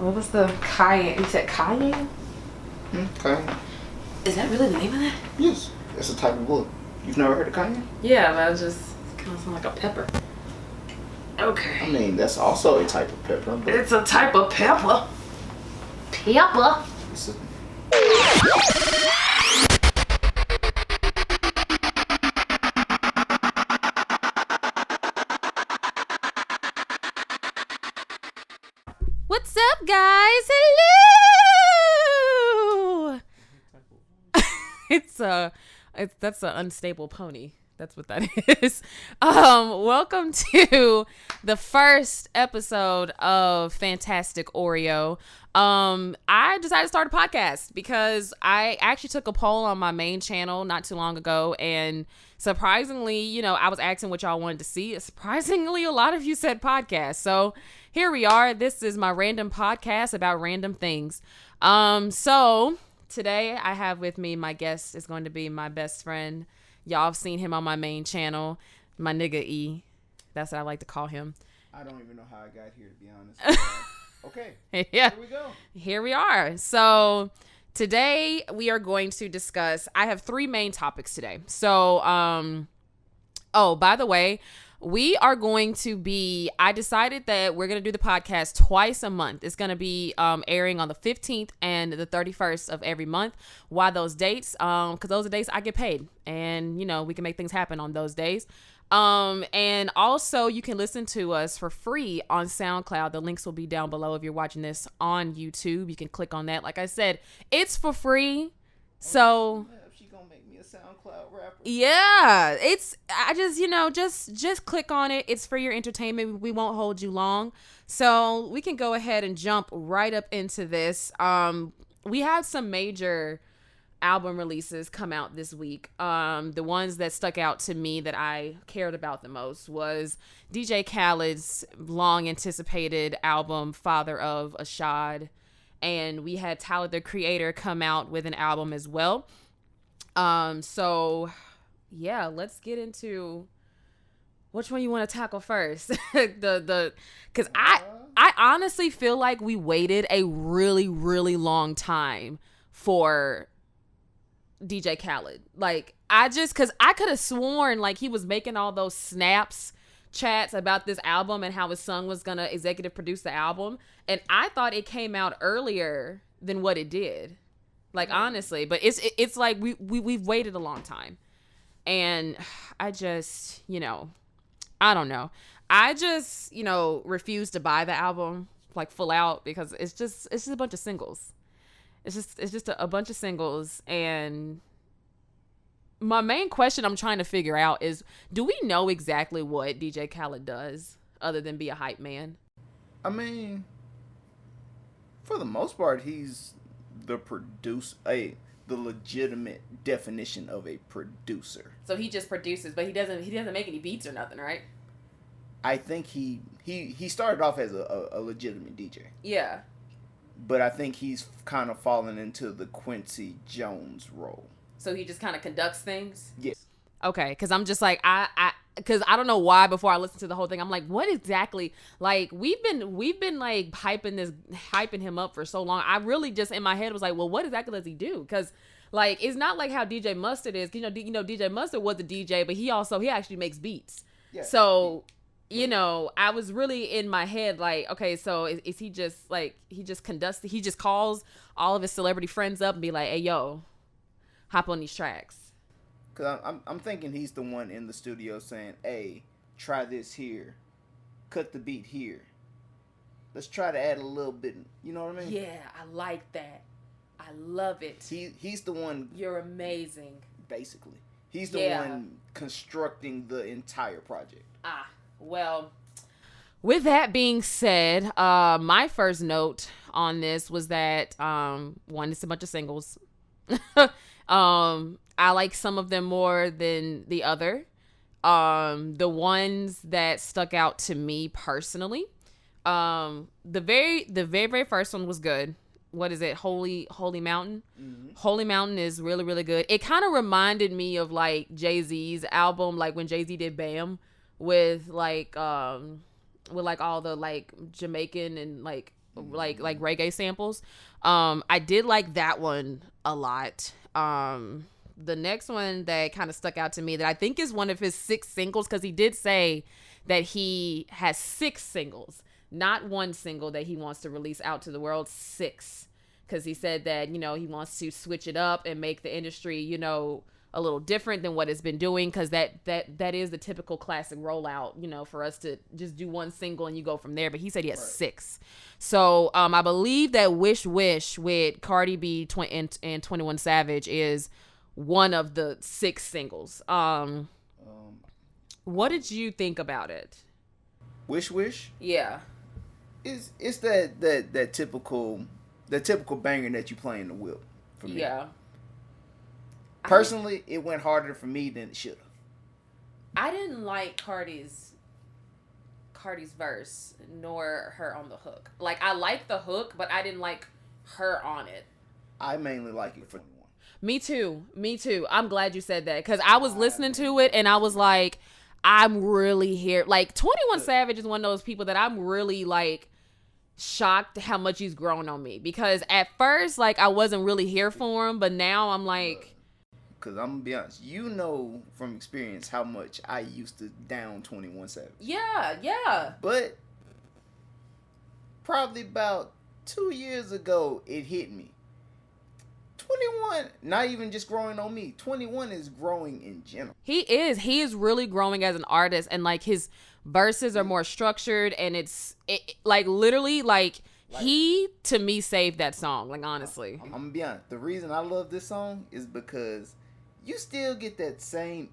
What was the cayenne? You said cayenne? Cayenne. Is that really the name of that? Yes. It's a type of wood. You've never heard of cayenne? Yeah, but it just kind of sounds like a pepper. Okay. I mean, that's also a type of pepper. But It's a type of pepper. Pepper? it's a, What's up, guys? Hello! That's an unstable pony. That's what that is. Welcome to the first episode of Fantastic OREO. I decided to start a podcast because I actually took a poll on my main channel not too long ago, and surprisingly, I was asking what y'all wanted to see. Surprisingly, a lot of you said podcast. So here we are. This is my random podcast about random things. So today I have with me, my guest is going to be my best friend. Y'all have seen him on my main channel, my nigga E. That's what I like to call him. I don't even know how I got here, to be honest. Okay. Yeah. Here we go. Here we are. So today we are going to discuss, I have three main topics today. So, by the way, we are going to be, I decided that we're going to do the podcast twice a month. It's going to be airing on the 15th and the 31st of every month. Why those dates? Because those are days I get paid. And, we can make things happen on those days. And also you can listen to us for free on SoundCloud. The links will be down below if you're watching this on YouTube. You can click on that. Like I said, it's for free. So She gonna make me a SoundCloud rapper. yeah, just click on it. It's for your entertainment. We won't hold you long. So we can go ahead and jump right up into this. We had some major album releases come out this week. The ones that stuck out to me that I cared about the most was DJ Khaled's long anticipated album, Father of Ashad. And we had Tyler, the Creator, come out with an album as well. So yeah, let's get into which one you want to tackle first. Cause I honestly feel like we waited a really, really long time for DJ Khaled. Like, cause I could have sworn like he was making all those snaps chats about this album and how his son was gonna executive produce the album, and I thought it came out earlier than what it did. Like, honestly, but it's like we've waited a long time, and I just I don't know. I just refuse to buy the album like full out because it's just a bunch of singles. It's just a bunch of singles, and my main question I'm trying to figure out is, do we know exactly what DJ Khaled does other than be a hype man? I mean, for the most part, he's the legitimate definition of a producer. So he just produces, but he doesn't make any beats or nothing, right? I think he started off as a legitimate DJ. Yeah. But I think he's kind of fallen into the Quincy Jones role. So he just kind of conducts things? Yes. Okay, because I'm just like, because I don't know why before I listened to the whole thing, I'm like, what exactly? Like, we've been like hyping him up for so long. I really just in my head was like, well, what exactly does he do? Because like, it's not like how DJ Mustard is. DJ Mustard was a DJ, but he actually makes beats. Yeah. So I was really in my head like, okay, so is he just like, he just calls all of his celebrity friends up and be like, hey, yo, hop on these tracks. Because I'm thinking he's the one in the studio saying, hey, try this here. Cut the beat here. Let's try to add a little bit. You know what I mean? Yeah, I like that. I love it. He's the one. You're amazing. Basically. He's the one constructing the entire project. Well, with that being said, my first note on this was that, one, it's a bunch of singles. I like some of them more than the other. The ones that stuck out to me personally, the very first one was good. What is it? Holy Mountain. Mm-hmm. Holy Mountain is really, really good. It kind of reminded me of like Jay-Z's album, like when Jay-Z did Bam with all the like Jamaican and like like reggae samples. I did like that one a lot. The next one that kind of stuck out to me that I think is one of his 6 singles, because he did say that he has 6 singles, not one single that he wants to release out to the world, 6. Because he said that, he wants to switch it up and make the industry, a little different than what it's been doing, because that is the typical classic rollout, for us to just do one single and you go from there. But he said he has 6. So I believe that Wish Wish with Cardi B and 21 Savage is one of the 6 singles. What did you think about it? Wish Wish? Yeah. It's that typical banger that you play in the whip for me. Yeah. Personally, it went harder for me than it should have. I didn't like Cardi's verse, nor her on the hook. Like, I liked the hook, but I didn't like her on it. I mainly like it for 21. Me too. I'm glad you said that, because I was listening to it and I was like, I'm really here. Like, 21 Savage is one of those people that I'm really like shocked how much he's grown on me, because at first, like, I wasn't really here for him, but now I'm like, because I'm going to be honest, from experience how much I used to down 21 Savage. Yeah. But probably about 2 years ago, it hit me. 21, not even just growing on me. 21 is growing in general. He is really growing as an artist, and like his verses are more structured, and it's like literally like he, to me, saved that song. Like, honestly, I'm going to be honest. The reason I love this song is because you still get that same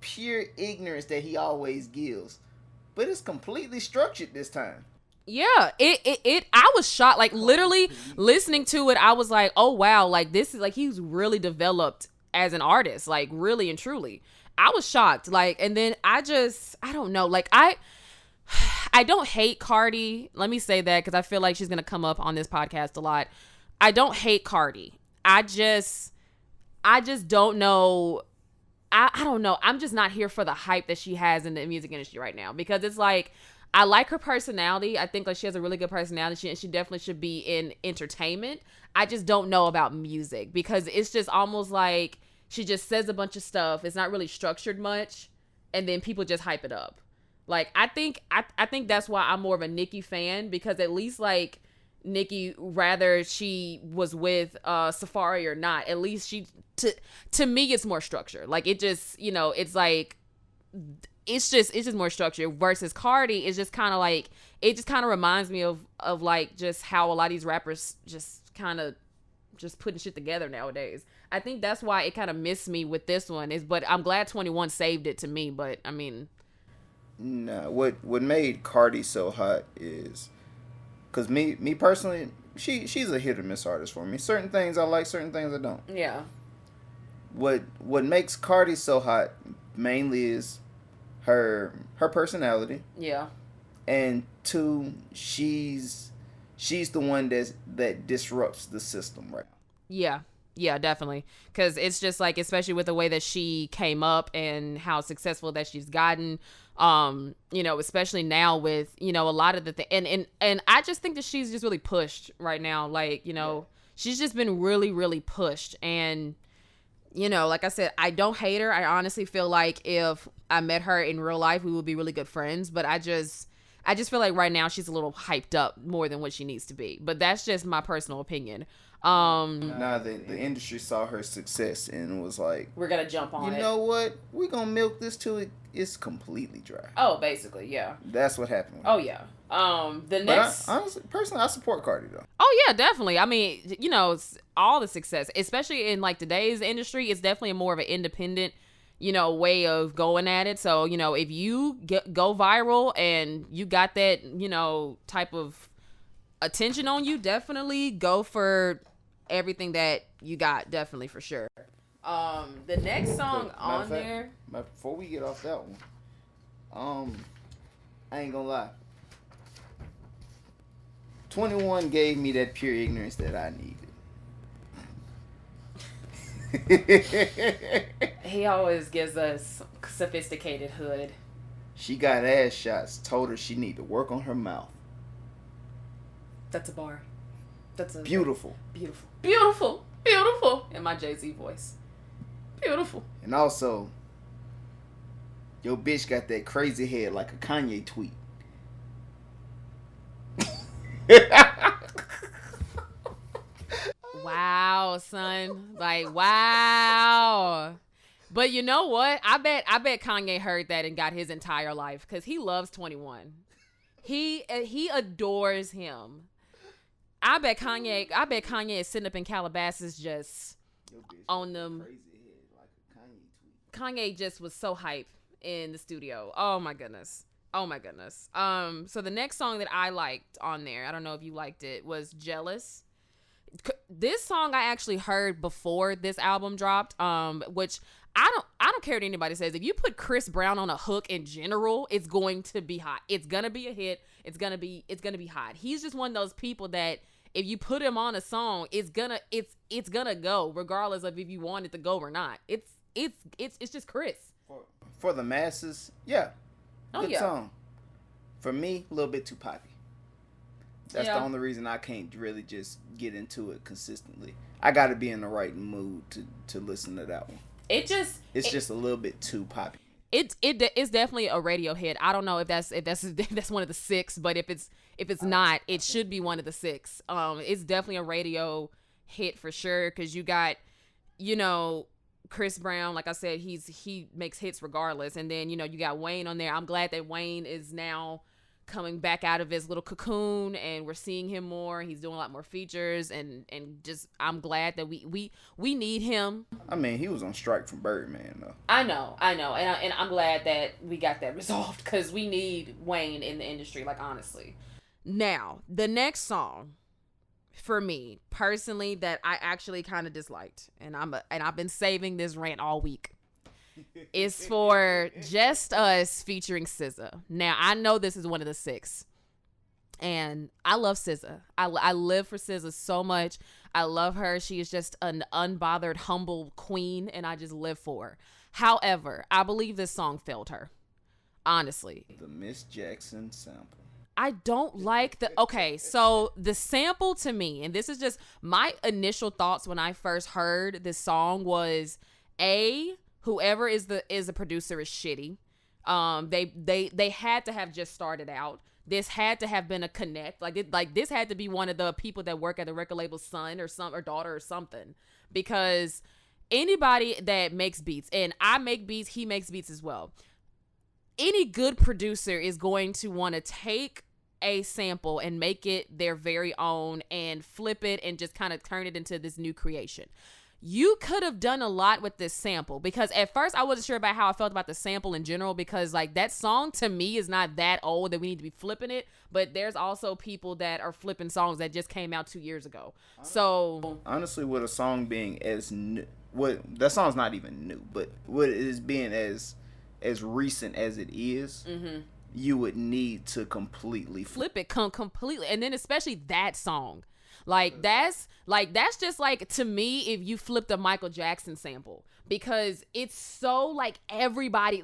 pure ignorance that he always gives, but it's completely structured this time. Yeah, I was shocked. Like, literally listening to it, I was like, oh wow, like this is like he's really developed as an artist, like really and truly. I was shocked. Like, and then I don't know, like I don't hate Cardi. Let me say that, because I feel like she's gonna come up on this podcast a lot. I don't hate Cardi. I just don't know. I don't know. I'm just not here for the hype that she has in the music industry right now, because it's like, I like her personality. I think like she has a really good personality, and she definitely should be in entertainment. I just don't know about music, because it's just almost like she just says a bunch of stuff. It's not really structured much, and then people just hype it up. Like, I think that's why I'm more of a Nicki fan, because at least like Nicki, rather she was with Safari or not, at least she to me it's more structured. Like, it just, it's like it's just more structured, versus Cardi is just kind of like, it just kind of reminds me of like just how a lot of these rappers just kind of just putting shit together nowadays. I think that's why it kind of missed me with this one, but I'm glad 21 saved it to me. But I mean, no, what made Cardi so hot is because me personally, she's a hit or miss artist for me. Certain things I like, certain things I don't. Yeah. What makes Cardi so hot mainly is her personality. Yeah. And 2, she's the one that disrupts the system right now. Yeah, definitely. Because it's just like, especially with the way that she came up and how successful that she's gotten, especially now with, a lot of the and I just think that she's just really pushed right now. Like, she's just been really, really pushed. And, like I said, I don't hate her. I honestly feel like if I met her in real life, we would be really good friends. But I just feel like right now she's a little hyped up more than what she needs to be. But that's just my personal opinion. The industry saw her success and was like, we're gonna jump on it. You know what? We're gonna milk this till it's completely dry. Oh, basically, yeah. That's what happened. Oh yeah. The next, honestly, personally, I support Cardi though. Oh yeah, definitely. I mean, it's all the success, especially in like today's industry, it's definitely more of an independent, way of going at it. So, if you go viral and you got that, type of attention on you, definitely go for everything that you got, definitely, for sure. The next song on there. Before we get off that one, I ain't gonna lie. 21 gave me that pure ignorance that I needed. He always gives us sophisticated hood. She got ass shots, told her she need to work on her mouth. That's a bar. That's a beautiful. Beautiful. In my Jay-Z voice. Beautiful. And also, your bitch got that crazy head like a Kanye tweet. Wow, son. Like, wow. But you know what? I bet Kanye heard that and got his entire life because he loves 21. He adores him. I bet Kanye is sitting up in Calabasas just on them. Kanye just was so hype in the studio. Oh my goodness. So the next song that I liked on there, I don't know if you liked it, was Jealous. This song I actually heard before this album dropped, which I don't care what anybody says. If you put Chris Brown on a hook in general, it's going to be hot. It's gonna be a hit. It's gonna be hot. He's just one of those people that if you put him on a song, it's gonna go regardless of if you want it to go or not. It's just Chris. For the masses, yeah. Good yeah. song. For me, a little bit too poppy. That's the only reason I can't really just get into it consistently. I got to be in the right mood to listen to that one. It's just a little bit too poppy. It's definitely a radio hit. I don't know if that's one of the 6, but if it's not, it should be one of the 6. It's definitely a radio hit for sure because you got, Chris Brown, like I said, he makes hits regardless, and then you got Wayne on there. I'm glad that Wayne is now coming back out of his little cocoon and we're seeing him more. He's doing a lot more features and just I'm glad that we need him. I mean, he was on strike from Birdman though. I know and I'm glad that we got that resolved because we need Wayne in the industry, like honestly. Now the next song for me personally that I actually kind of disliked and I've been saving this rant all week is for Just Us featuring SZA. Now, I know this is one of the 6. And I love SZA. I live for SZA so much. I love her. She is just an unbothered, humble queen, and I just live for her. However, I believe this song failed her. Honestly. The Miss Jackson sample. I don't like so the sample to me, and this is just my initial thoughts when I first heard this song was whoever is the producer is shitty. They had to have just started out. This had to have been a connect. Like this had to be one of the people that work at the record label's son or daughter or something. Because anybody that makes beats, and I make beats, he makes beats as well. Any good producer is going to want to take a sample and make it their very own and flip it and just kind of turn it into this new creation. You could have done a lot with this sample because at first I wasn't sure about how I felt about the sample in general because like that song to me is not that old that we need to be flipping it, but there's also people that are flipping songs that just came out 2 years ago. So honestly, with a song being as new, that song's not even new, but what it is being as recent as it is, you would need to completely flip it completely, and then especially that song. That's just like, to me, if you flipped a Michael Jackson sample, because it's so like everybody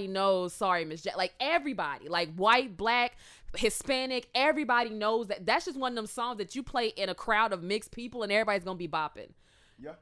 knows Sorry Miss Jackson, like everybody, like white, black, Hispanic, everybody knows that's just one of them songs that you play in a crowd of mixed people and everybody's gonna be bopping. Yeah.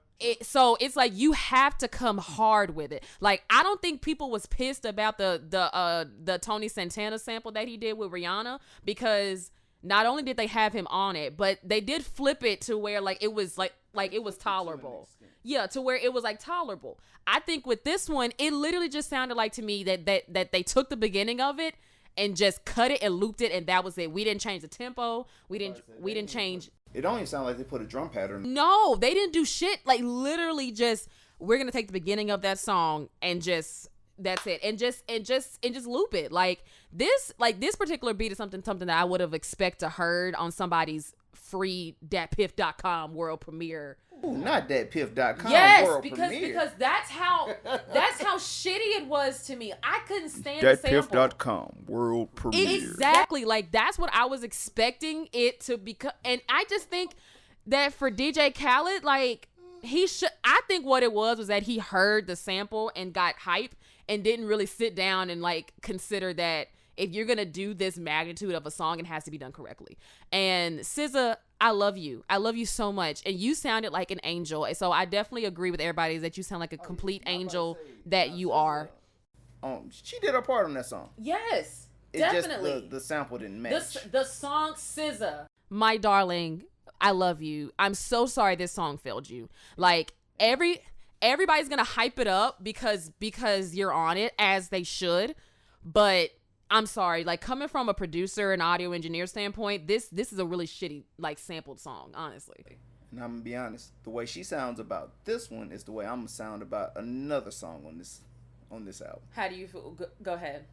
So it's like you have to come hard with it. Like I don't think people was pissed about the Tony Santana sample that he did with Rihanna because not only did they have him on it, but they did flip it to where like it was like it was tolerable. Yeah, to where it was like tolerable. I think with this one, it literally just sounded like to me that they took the beginning of it and just cut it and looped it, and that was it. We didn't change the tempo. We didn't change. It don't even sound like they put a drum pattern. No, they didn't do shit. Like literally, just we're gonna take the beginning of that song and just. That's it. And just loop it. Like this particular beat is something that I would have expected to heard on somebody's free datpiff.com world premiere. Ooh, not datpiff.com world premiere. Because that's how shitty it was to me. I couldn't stand the sample. datpiff.com world premiere. Exactly. Like that's what I was expecting it to become. And I just think that for DJ Khaled, like I think what it was that he heard the sample and got hype and didn't really sit down and like consider that if you're gonna do this magnitude of a song, it has to be done correctly. And SZA, I love you so much, and you sounded like an angel. So I definitely agree with everybody that you sound like a complete angel that you are. She did her part on that song. Yes, it's definitely. Just the sample didn't match. The song SZA, my darling, I love you. I'm so sorry this song failed you. Like everybody's gonna hype it up because you're on it, as they should, but I'm sorry, like coming from a producer and audio engineer standpoint, this is a really shitty like sampled song, honestly. And I'm gonna be honest, the way she sounds about this one is the way I'm gonna sound about another song on this album. How do you feel? Go ahead.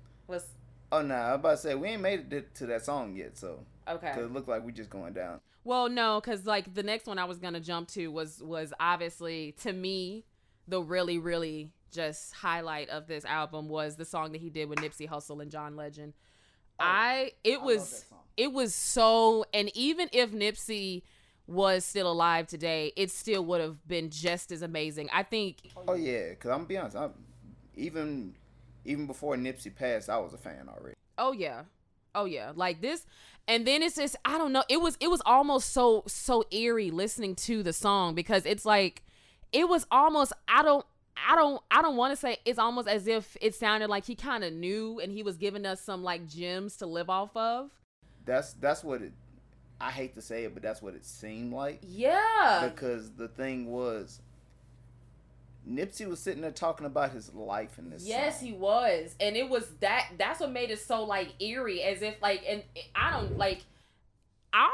Oh no, I'm about to say we ain't made it to that song yet, so okay. 'Cause it looked like we just going down. Well, no, because like the next one I was gonna jump to was obviously, to me, the really, really just highlight of this album was the song that he did with Nipsey Hussle and John Legend. It was so, and even if Nipsey was still alive today, it still would have been just as amazing, I think. Oh yeah, because I'm gonna be honest, even before Nipsey passed, I was a fan already. Oh yeah, like this. And then it's just, I don't know, it was almost so eerie listening to the song, because it's like, it was almost, I don't want to say, it's almost as if it sounded like he kind of knew and he was giving us some like gems to live off of. That's what it, I hate to say it, but that's what it seemed like. Yeah. Because the thing was, Nipsey was sitting there talking about his life in this Yes, song. he was. And it was that's what made it so like eerie, as if like, and I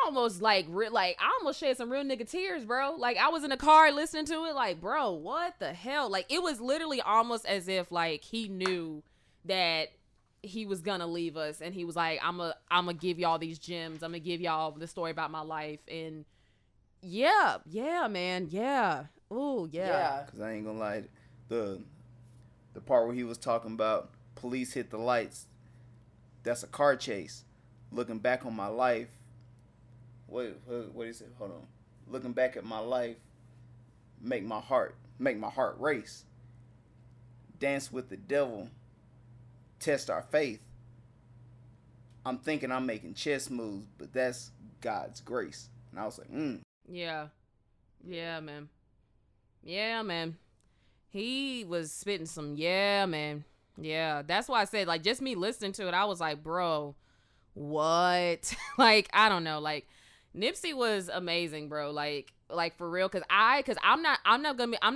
almost shed some real nigga tears, bro. Like I was in the car listening to it like, bro, what the hell? Like it was literally almost as if like he knew that he was gonna leave us, and he was like, I'm gonna give y'all these gems. I'm gonna give y'all the story about my life. And yeah, man. Yeah. Ooh, yeah. Because I ain't gonna lie, the part where he was talking about police hit the lights, that's a car chase. Looking back on my life, what is it? Hold on. Looking back at my life, make my heart race. Dance with the devil, test our faith. I'm thinking I'm making chess moves, but that's God's grace. And I was like, Yeah, man. Yeah, man. He was spitting some, yeah, man. Yeah, that's why I said, like, just me listening to it, I was like, bro, what? Like, I don't know. Like, Nipsey was amazing, bro. Like for real. Cause I'm not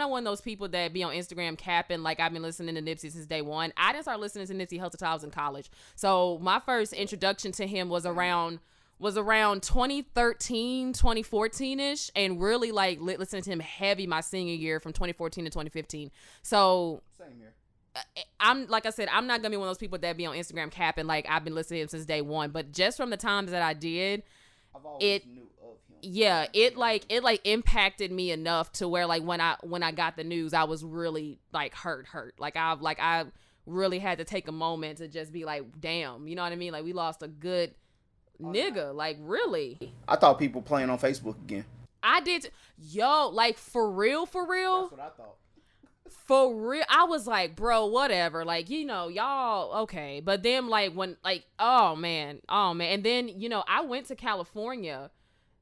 one of those people that be on Instagram capping like I've been listening to Nipsey since day one. I didn't start listening to Nipsey Hussle till I was in college. So my first introduction to him was around 2013, 2014-ish, and really like listening to him heavy my senior year from 2014 to 2015. So same here. I'm, like I said, I'm not gonna be one of those people that be on Instagram capping like I've been listening to him since day one. But just from the times that I did, I've always knew of him. Yeah, it impacted me enough to where like when I got the news, I was really like hurt. Like I really had to take a moment to just be like, damn, you know what I mean? Like we lost a good nigga, like really. I thought people playing on Facebook again. I did. Yo, like for real. That's what I thought. For real, I was like, bro, whatever. Like, you know, y'all, okay. But then, like, when, like, oh, man. And then, you know, I went to California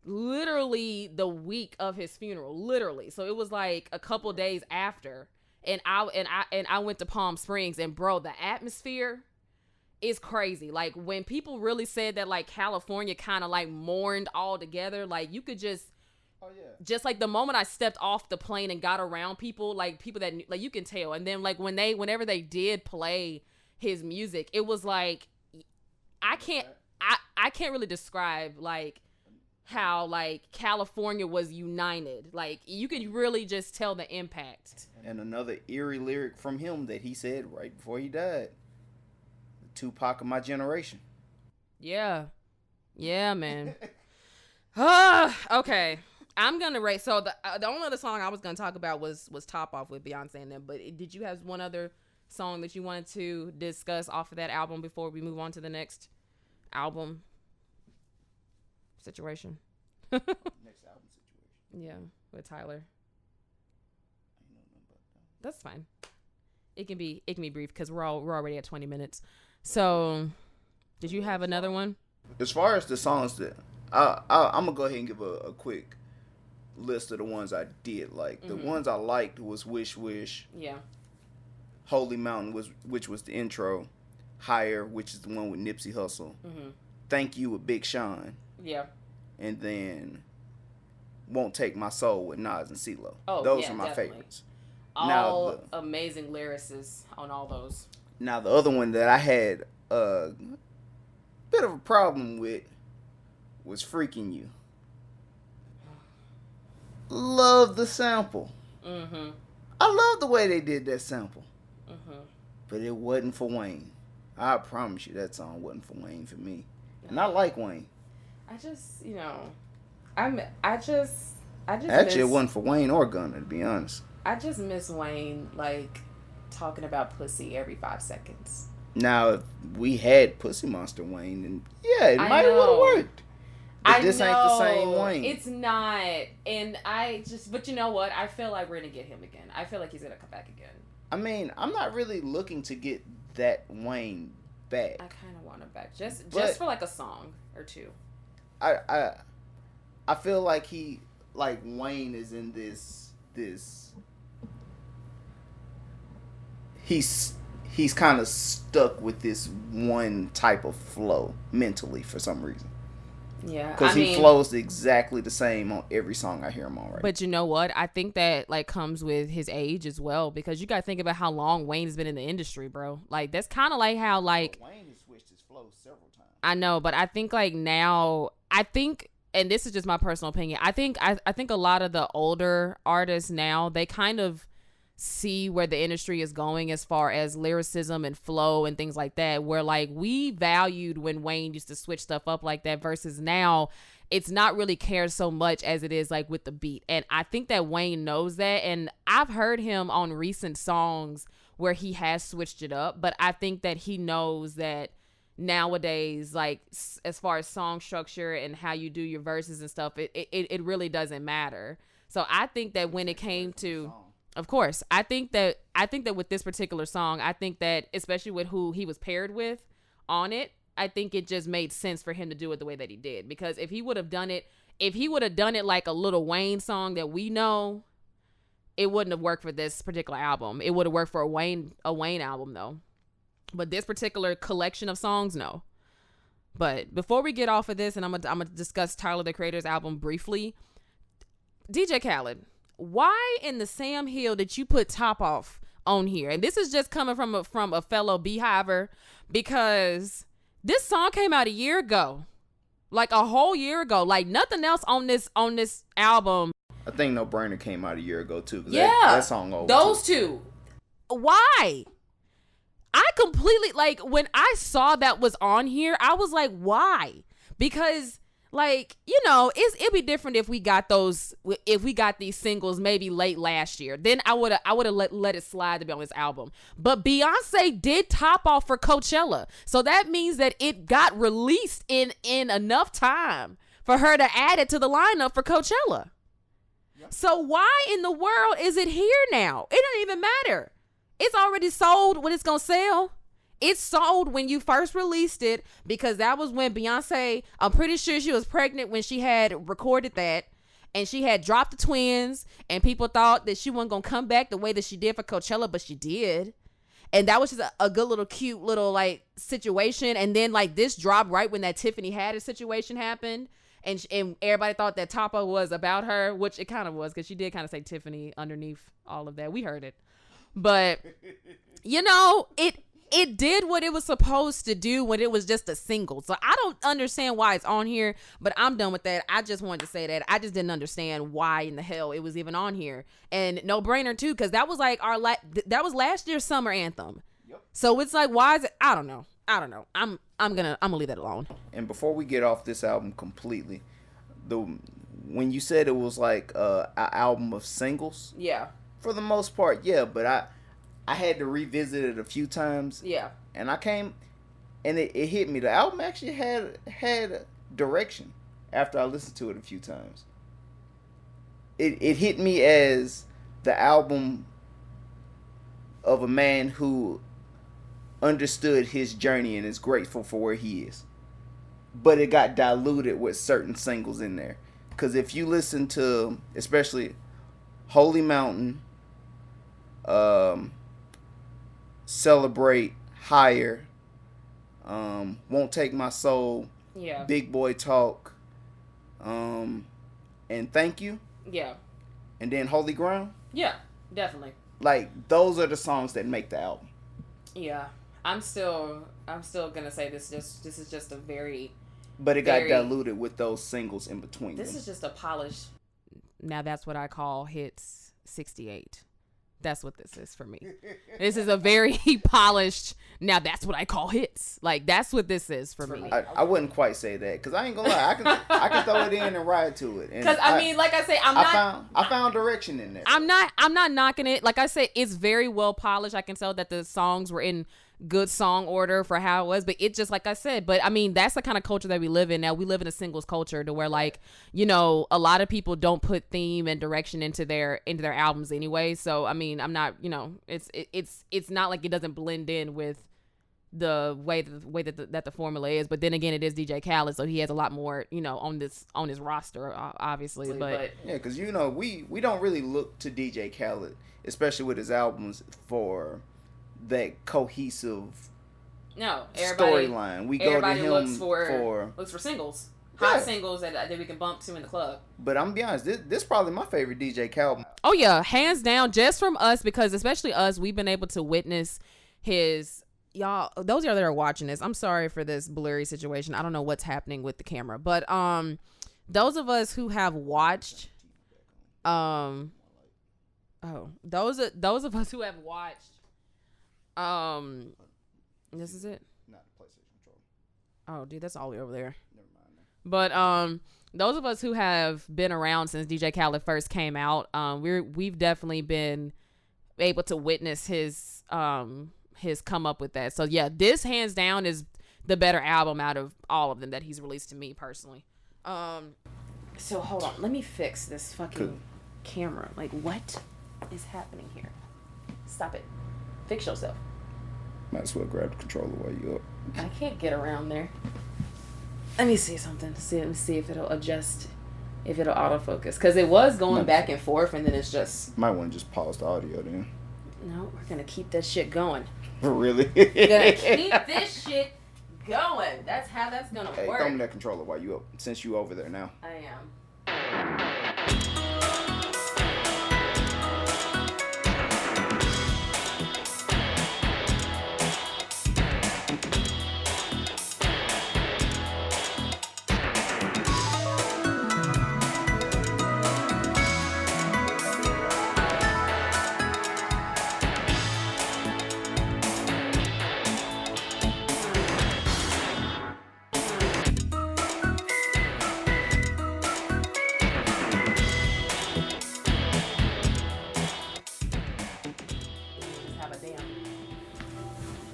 literally the week of his funeral, literally. So it was, like, a couple days after. And I went to Palm Springs. And, bro, the atmosphere is crazy. Like, when people really said that, like, California kind of, like, mourned all together, like, you could just... Oh, yeah. Just like the moment I stepped off the plane and got around people, like people that like you can tell. And then like whenever they did play his music, it was like I can't really describe like how like California was united. Like you could really just tell the impact. And another eerie lyric from him that he said right before he died: "Tupac of my generation." Yeah, man. Okay. I'm gonna rate. So the only other song I was gonna talk about was "Top Off" with Beyonce and them. But did you have one other song that you wanted to discuss off of that album before we move on to the next album situation? Next album situation. Yeah, with Tyler. I know nothing about that. That's fine. It can be brief because we're already at 20 minutes. So Did you have another one? As far as the songs that I'm gonna go ahead and give a quick list of the ones I did like. The ones I liked was Wish Wish. Yeah. Holy Mountain which was the intro. Higher, which is the one with Nipsey Hussle. Thank You with Big Sean. Yeah. And then Won't Take My Soul with Nas and CeeLo. Oh, those yeah, are my definitely. favorites. All amazing lyricists on all those. Now the other one that I had a bit of a problem with was Freaking You. Love the sample. I love the way they did that sample. But it wasn't for Wayne. I promise you that song wasn't for Wayne for me. And I like Wayne. Actually, it wasn't for Wayne or Gunna, to be honest. I just miss Wayne, like, talking about pussy every 5 seconds. Now, if we had Pussy Monster Wayne, then yeah, it might have worked. But this ain't the same Wayne. It's not. And but you know what? I feel like we're going to get him again. I feel like he's going to come back again. I mean, I'm not really looking to get that Wayne back. I kind of want him back. Just for like a song or two. I feel like Wayne is in this he's kind of stuck with this one type of flow mentally for some reason. Yeah, because he flows exactly the same on every song I hear him on. Right. But you know what? I think that like comes with his age as well, because you got to think about how long Wayne has been in the industry, bro. Like that's kind of like how like Wayne has switched his flow several times. I know, but I think like now, and this is just my personal opinion. I think a lot of the older artists now, they kind of see where the industry is going as far as lyricism and flow and things like that, where like we valued when Wayne used to switch stuff up like that versus now it's not really cared so much as it is like with the beat. And I think that Wayne knows that, and I've heard him on recent songs where he has switched it up, but I think that he knows that nowadays, like as far as song structure and how you do your verses and stuff, it really doesn't matter. So I think that when it came to, of course, I think that with this particular song, I think that especially with who he was paired with on it, I think it just made sense for him to do it the way that he did. Because if he would have done it like a Lil Wayne song that we know, it wouldn't have worked for this particular album. It would have worked for a Wayne album though. But this particular collection of songs, no. But before we get off of this, and I'm gonna discuss Tyler the Creator's album briefly, DJ Khaled, why in the Sam Hill did you put Top Off on here? And this is just coming from a fellow Beehiver, because this song came out a year ago, like a whole year ago. Like nothing else on this album. I think No Brainer came out a year ago too. Yeah, that song over. Those two. Why? I completely, like, when I saw that was on here, I was like, why? Because, like, you know, it'd be different if we got these singles maybe late last year. Then I would have let it slide to be on this album. But Beyonce did Top Off for Coachella. So that means that it got released in enough time for her to add it to the lineup for Coachella. Yep. So why in the world is it here now? It doesn't even matter. It's already sold when it's going to sell. It's sold when you first released it, because that was when Beyonce, I'm pretty sure she was pregnant when she had recorded that, and she had dropped the twins, and people thought that she wasn't going to come back the way that she did for Coachella, but she did. And that was just a good little cute little like situation. And then like this dropped right when that Tiffany Haddish situation happened. And everybody thought that Topo was about her, which it kind of was, because she did kind of say Tiffany underneath all of that. We heard it. But, you know, it did what it was supposed to do when it was just a single. So I don't understand why it's on here, but I'm done with that. I just wanted to say that. I just didn't understand why in the hell it was even on here. And No Brainer too, because that was like that was last year's summer anthem. Yep. So it's like, why is it? I don't know. I'm gonna leave that alone. And before we get off this album completely, when you said it was like an album of singles, yeah. For the most part, yeah, but I had to revisit it a few times. Yeah. And I came, and it hit me. The album actually had direction after I listened to it a few times. It hit me as the album of a man who understood his journey and is grateful for where he is. But it got diluted with certain singles in there. Because if you listen to, especially Holy Mountain, Celebrate, Higher, Won't Take My Soul, Big Boy Talk, and Thank You. Yeah. And then Holy Ground. Yeah, definitely. Like, those are the songs that make the album. Yeah. I'm still gonna say this is just a very, but it got diluted with those singles in between. This is just a polished. Now that's what I call hits 68. That's what this is for me. This is a very polished. Now that's what I call hits. Like, that's what this is for me. I wouldn't quite say that, because I ain't gonna lie. I can throw it in and ride to it. Because I mean, like I say, I found direction in there. I'm not knocking it. Like I said, it's very well polished. I can tell that the songs were in good song order for how it was, but it just, like I said, but I mean, that's the kind of culture that we live in now. We live in a singles culture to where, like, you know, a lot of people don't put theme and direction into their albums anyway. So I mean, I'm not, you know, it's not like it doesn't blend in with the way that the formula is. But then again, it is DJ Khaled, so he has a lot more, you know, on his roster, obviously. But yeah, because, you know, we don't really look to DJ Khaled, especially with his albums, for that cohesive storyline. We go to him looks for singles, hot singles that we can bump to in the club. But I'm gonna be honest, this is probably my favorite DJ Khaled. Oh yeah, hands down, just from us, because especially us, we've been able to witness his. Y'all, those that are watching this, I'm sorry for this blurry situation. I don't know what's happening with the camera, but those of us who have watched, those of us who have watched. This is it? Not the PlayStation controller. Oh, dude, that's all the way over there. Never mind. But those of us who have been around since DJ Khaled first came out, we've definitely been able to witness his come up with that. So yeah, this hands down is the better album out of all of them that he's released to me personally. So hold on, let me fix this fucking camera. Like, what is happening here? Stop it. Fix yourself. Might as well grab the controller while you up. I can't get around there. Let me see something. Let me see if it'll adjust, if it'll autofocus. Because it was going back and forth, and then it's just... Might want to just pause the audio then. No, we're going to keep that shit going. Really? We're going to keep this shit going. That's how that's going to work. Throw me that controller while you up, since you over there now. I am.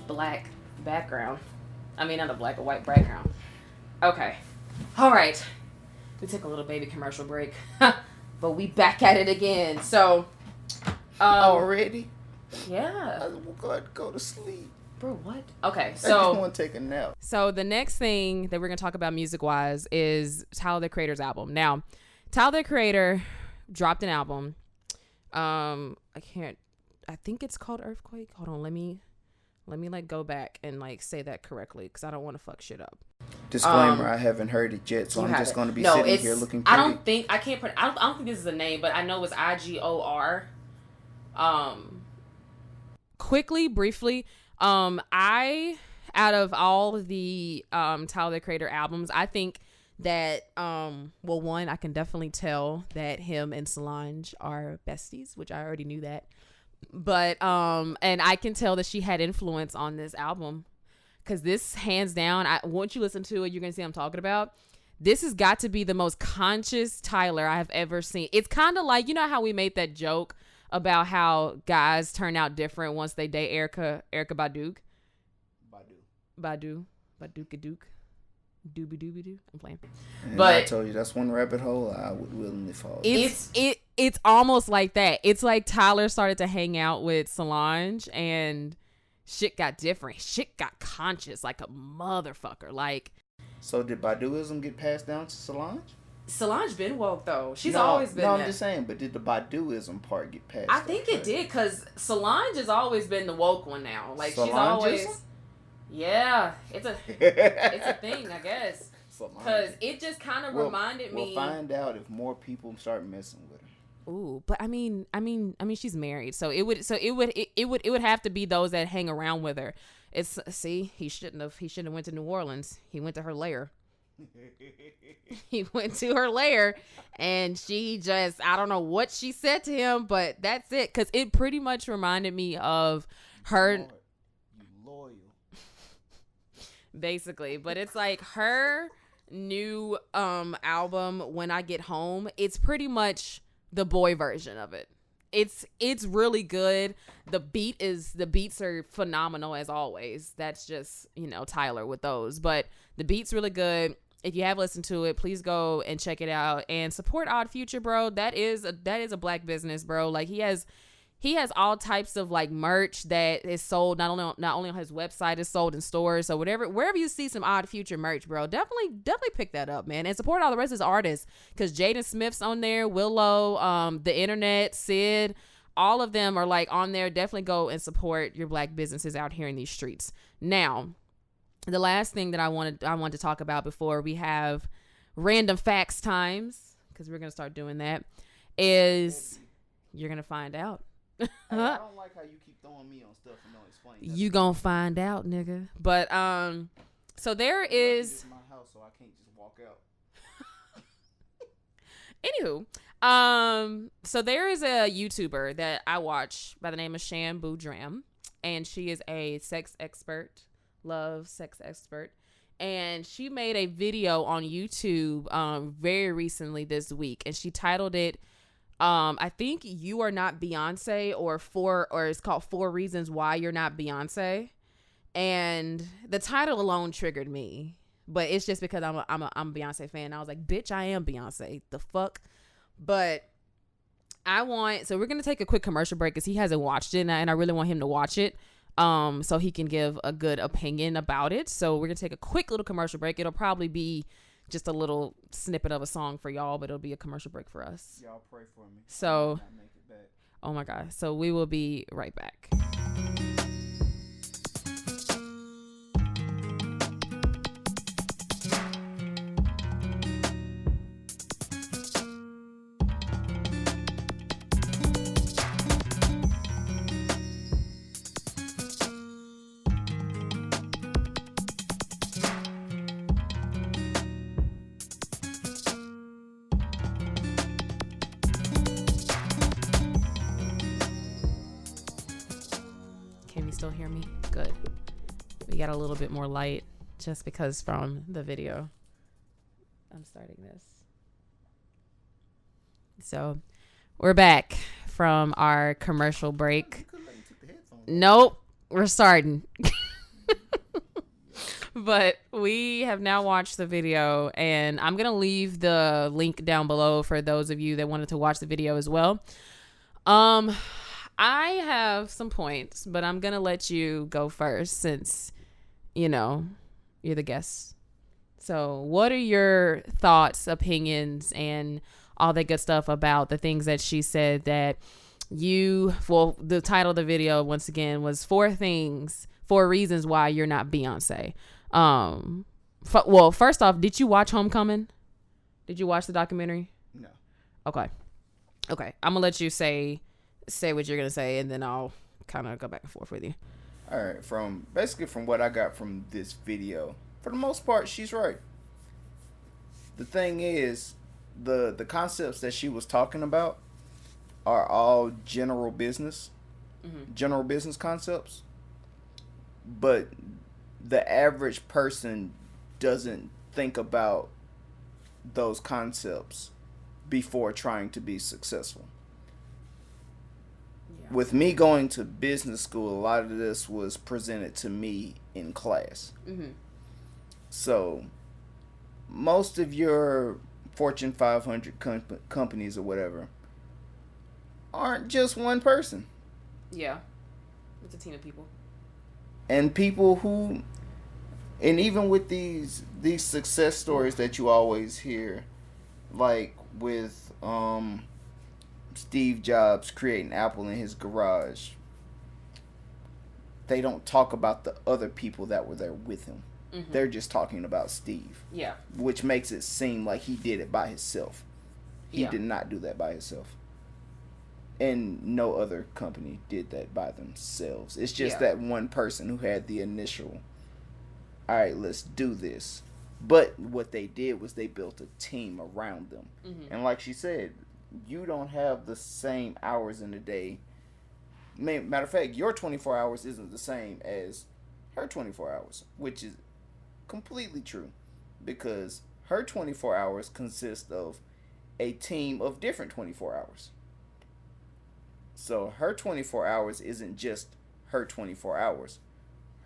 Black background. I mean, not a black or white background. Okay. All right. We took a little baby commercial break, but we back at it again. So, already? Yeah. I will go to sleep. Bro, what? Okay, so I just want to take a nap. So the next thing that we're gonna talk about music-wise is Tyler the Creator's album. Now, Tyler the Creator dropped an album. I think it's called Earthquake. Hold on, let me like go back and like say that correctly, because I don't want to fuck shit up. Disclaimer: I haven't heard it yet, so I'm just going to be sitting here looking pretty. I don't think this is a name, but I know it's IGOR. Quickly, briefly, I out of all of the Tyler the Creator albums, I think that one, I can definitely tell that him and Solange are besties, which I already knew that. But and I can tell that she had influence on this album, because this, hands down, once you listen to it, you're gonna see what I'm talking about. This has got to be the most conscious Tyler I have ever seen. It's kind of like, you know how we made that joke about how guys turn out different once they date Erykah Badu. Doobie-doo. I'm playing. And but I told you, that's one rabbit hole I would willingly fall. It's almost like that. It's like Tyler started to hang out with Solange, and shit got different. Shit got conscious like a motherfucker. Like, so did Baduism get passed down to Solange been woke though. She's always been. No, I'm just saying. But did the Baduism part get passed? I think it did, because Solange has always been the woke one now. Like, she's always. Yeah, it's a thing, I guess. Because it just kind of reminded me. We'll find out if more people start messing with her. Ooh, but I mean, she's married, so it would have to be those that hang around with her. He shouldn't have went to New Orleans. He went to her lair. He went to her lair, and she just, I don't know what she said to him, but that's it. Because it pretty much reminded me of her. You loyal. Basically, but it's like her new album, When I Get Home. It's pretty much the boy version of it. It's really good. The beats are phenomenal as always. That's just, Tyler with those. But the beat's really good. If you have listened to it, please go and check it out and support Odd Future, bro. That is a black business, bro. Like, he has all types of like merch that is sold not only on his website, is sold in stores. So wherever you see some Odd Future merch, bro, definitely pick that up, man, and support all the rest of his artists, because Jaden Smith's on there, Willow, The Internet, Sid, all of them are like on there. Definitely go and support your black businesses out here in these streets. Now, the last thing that I wanted to talk about before we have random facts times, because we're gonna start doing that, is you're gonna find out. I don't like how you keep throwing me on stuff and don't explain. You gonna find out, nigga. But so there is. This is my house, so I can't just walk out. Anywho, so there is a YouTuber that I watch by the name of Shan Boudram, and she is a sex expert, sex expert, and she made a video on YouTube very recently this week, and she titled it. I think You Are Not Beyonce, or it's called 4 Reasons Why You're Not Beyonce. And the title alone triggered me, but it's just because I'm a Beyonce fan. I was like, bitch, I am Beyonce. The fuck? But so we're going to take a quick commercial break because he hasn't watched it, and I really want him to watch it. So he can give a good opinion about it. So we're going to take a quick little commercial break. It'll probably be just a little snippet of a song for y'all, but it'll be a commercial break for us. Y'all pray for me. So, I make it back. Oh my God. So we will be right back. Still hear me? Good. We got a little bit more light just because from the video. I'm starting this. So we're back from our commercial break. Nope, we're starting. But we have now watched the video, and I'm going to leave the link down below for those of you that wanted to watch the video as well. I have some points, but I'm going to let you go first since, you're the guest. So what are your thoughts, opinions, and all that good stuff about the things that she said that the title of the video, once again, was 4 reasons why you're not Beyonce. Well, first off, did you watch Homecoming? Did you watch the documentary? No. Okay. I'm going to let you say what you're gonna say, and then I'll kind of go back and forth with you. All right. From what I got from this video, for the most part, she's right. The thing is, the concepts that she was talking about are all general business concepts, but the average person doesn't think about those concepts before trying to be successful. With me going to business school, a lot of this was presented to me in class. Mm-hmm. So, most of your Fortune 500 companies or whatever aren't just one person. Yeah. It's a team of people. And people who, and even with these success stories that you always hear, like with Steve Jobs creating Apple in his garage, they don't talk about the other people that were there with him. Mm-hmm. They're just talking about Steve. Yeah. Which makes it seem like he did it by himself. He did not do that by himself. And no other company did that by themselves. It's just that one person who had the initial, all right, let's do this. But what they did was they built a team around them. Mm-hmm. And like she said, you don't have the same hours in the day. Matter of fact, your 24 hours isn't the same as her 24 hours, which is completely true. Because her 24 hours consist of a team of different 24 hours. So her 24 hours isn't just her 24 hours.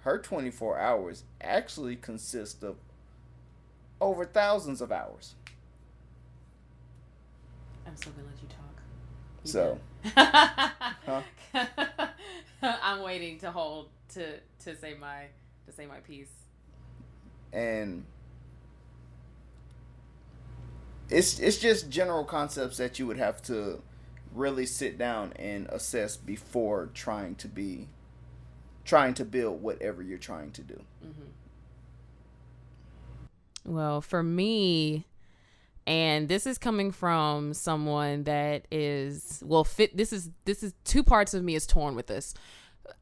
Her 24 hours actually consist of over thousands of hours. I'm still gonna let you talk. I'm waiting to hold to say my piece. And it's just general concepts that you would have to really sit down and assess before trying to build whatever you're trying to do. Mm-hmm. Well, for me, and this is coming from someone that is this is two parts of me is torn with this.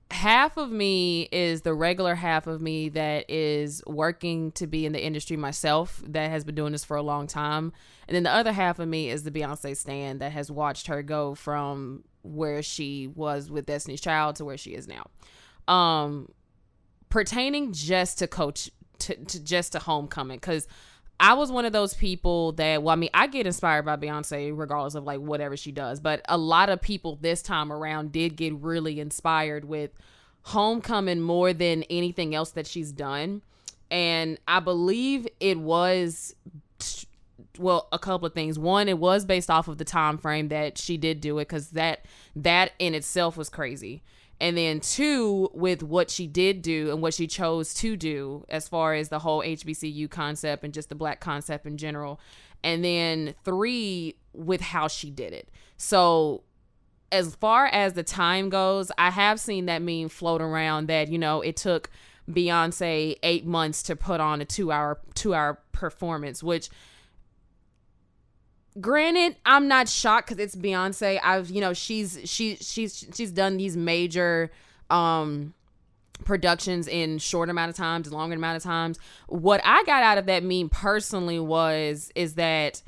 Half of me is the regular half of me that is working to be in the industry myself, that has been doing this for a long time. And then the other half of me is the Beyonce stan that has watched her go from where she was with Destiny's Child to where she is now. Pertaining just to just to Homecoming, because I was one of those people that, I get inspired by Beyonce regardless of like whatever she does, but a lot of people this time around did get really inspired with Homecoming more than anything else that she's done. And I believe it was, a couple of things. One, it was based off of the time frame that she did do it, because that in itself was crazy. And then two, with what she did do and what she chose to do as far as the whole HBCU concept and just the Black concept in general. And then three, with how she did it. So as far as the time goes, I have seen that meme float around that, it took Beyonce 8 months to put on a 2-hour performance, which, granted, I'm not shocked because it's Beyonce. She's done these major productions in short amount of times, longer amount of times. What I got out of that meme personally is that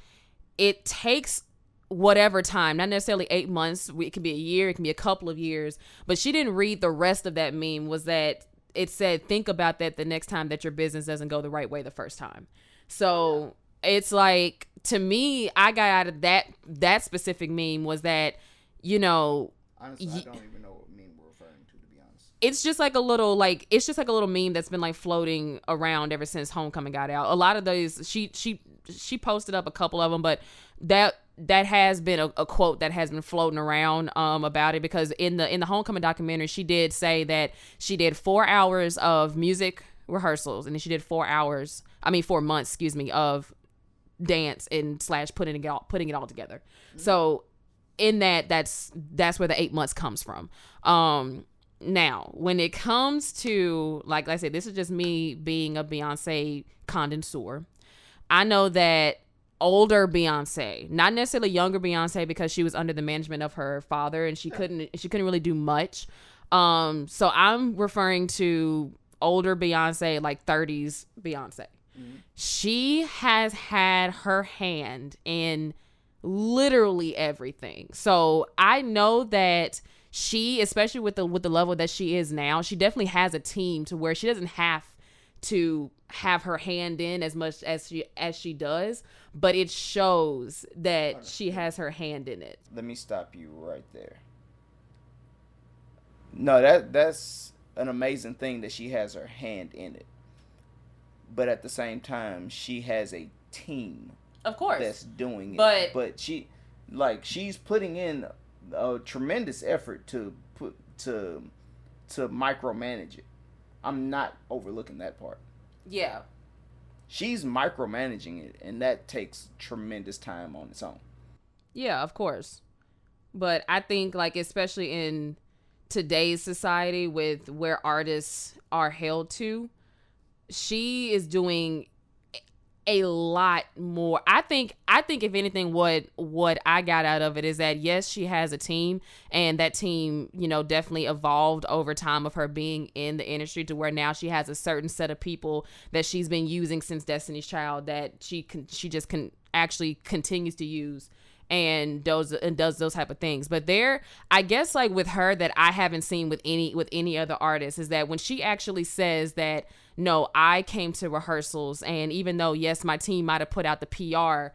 it takes whatever time, not necessarily 8 months. It can be a year, it can be a couple of years. But she didn't read the rest of that meme. Was that it said, think about that the next time that your business doesn't go the right way the first time. So it's like, to me, I got out of that specific meme was that, honestly, I don't even know what meme we're referring to be honest. It's just like a little meme that's been like floating around ever since Homecoming got out. A lot of those, she posted up a couple of them, but that has been a quote that has been floating around about it, because in the Homecoming documentary, she did say that she did 4 hours of music rehearsals, and then she did 4 months, of dance and / putting it all together. Mm-hmm. So in that's where the 8 months comes from. Now when it comes to, like I said, this is just me being a Beyonce connoisseur. I know that older Beyonce, not necessarily younger Beyonce, because she was under the management of her father and she couldn't really do much. So I'm referring to older Beyonce, like 30s Beyonce. She has had her hand in literally everything. So I know that she, especially with the level that she is now, she definitely has a team to where she doesn't have to have her hand in as much as she does, but it shows that she has her hand in it. Let me stop you right there. No, that's an amazing thing that she has her hand in it. But at the same time, she has a team, of course, that's doing it. But she's putting in a tremendous effort to micromanage it. I'm not overlooking that part. Yeah. She's micromanaging it, and that takes tremendous time on its own. Yeah, of course. But I think, like, especially in today's society with where artists are held to, she is doing a lot more. I think if anything, what I got out of it is that, yes, she has a team, and that team, you know, definitely evolved over time of her being in the industry to where now she has a certain set of people that she's been using since Destiny's Child that she just actually continues to use and does those type of things. But there, I guess, like with her, that I haven't seen with any other artist, is that when she actually says that, no, I came to rehearsals, and even though, yes, my team might have put out the PR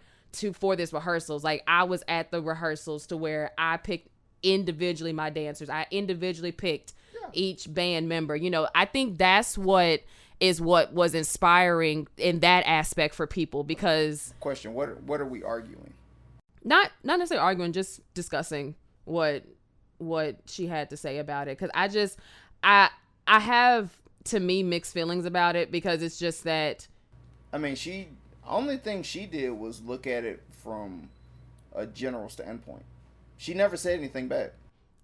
for this rehearsals, like, I was at the rehearsals to where I picked individually my dancers. I individually picked each band member. You know, I think that's what was inspiring in that aspect for people, because Question, what are we arguing? Not necessarily arguing, just discussing what she had to say about it. Because I have, to me, mixed feelings about it, because it's just that, I mean, only thing she did was look at it from a general standpoint. She never said anything bad.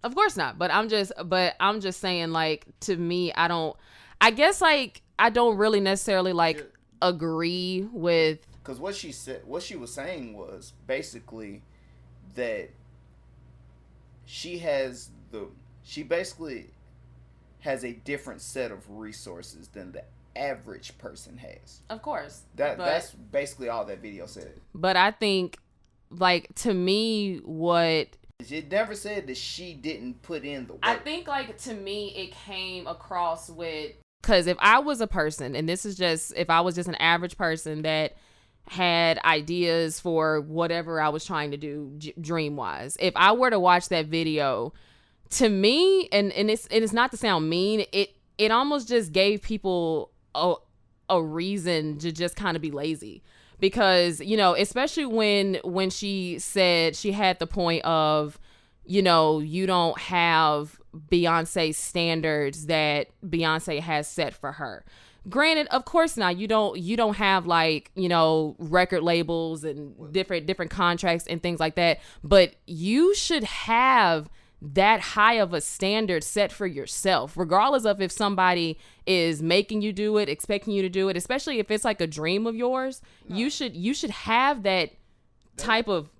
Of course not. But I'm just saying, like, to me, I guess, like, I don't really necessarily, like, agree with. Because what she was saying was basically that she basically has a different set of resources than the average person has. Of course. That's basically all that video said. But I think, like, to me, it never said that she didn't put in the work. I think, like, to me, it came across with, because if I was a person, and this is just, if I was just an average person that had ideas for whatever I was trying to do dream wise, if I were to watch that video, to me, and it's not to sound mean, it almost just gave people a reason to just kind of be lazy. Because, you know, especially when she said, she had the point of, you know, you don't have Beyonce standards that Beyonce has set for her. Granted, of course not. You don't have, like, you know, record labels and different contracts and things like that. But you should have that high of a standard set for yourself, regardless of if somebody is making you do it, expecting you to do it, especially if it's like a dream of yours. No. You should have that type of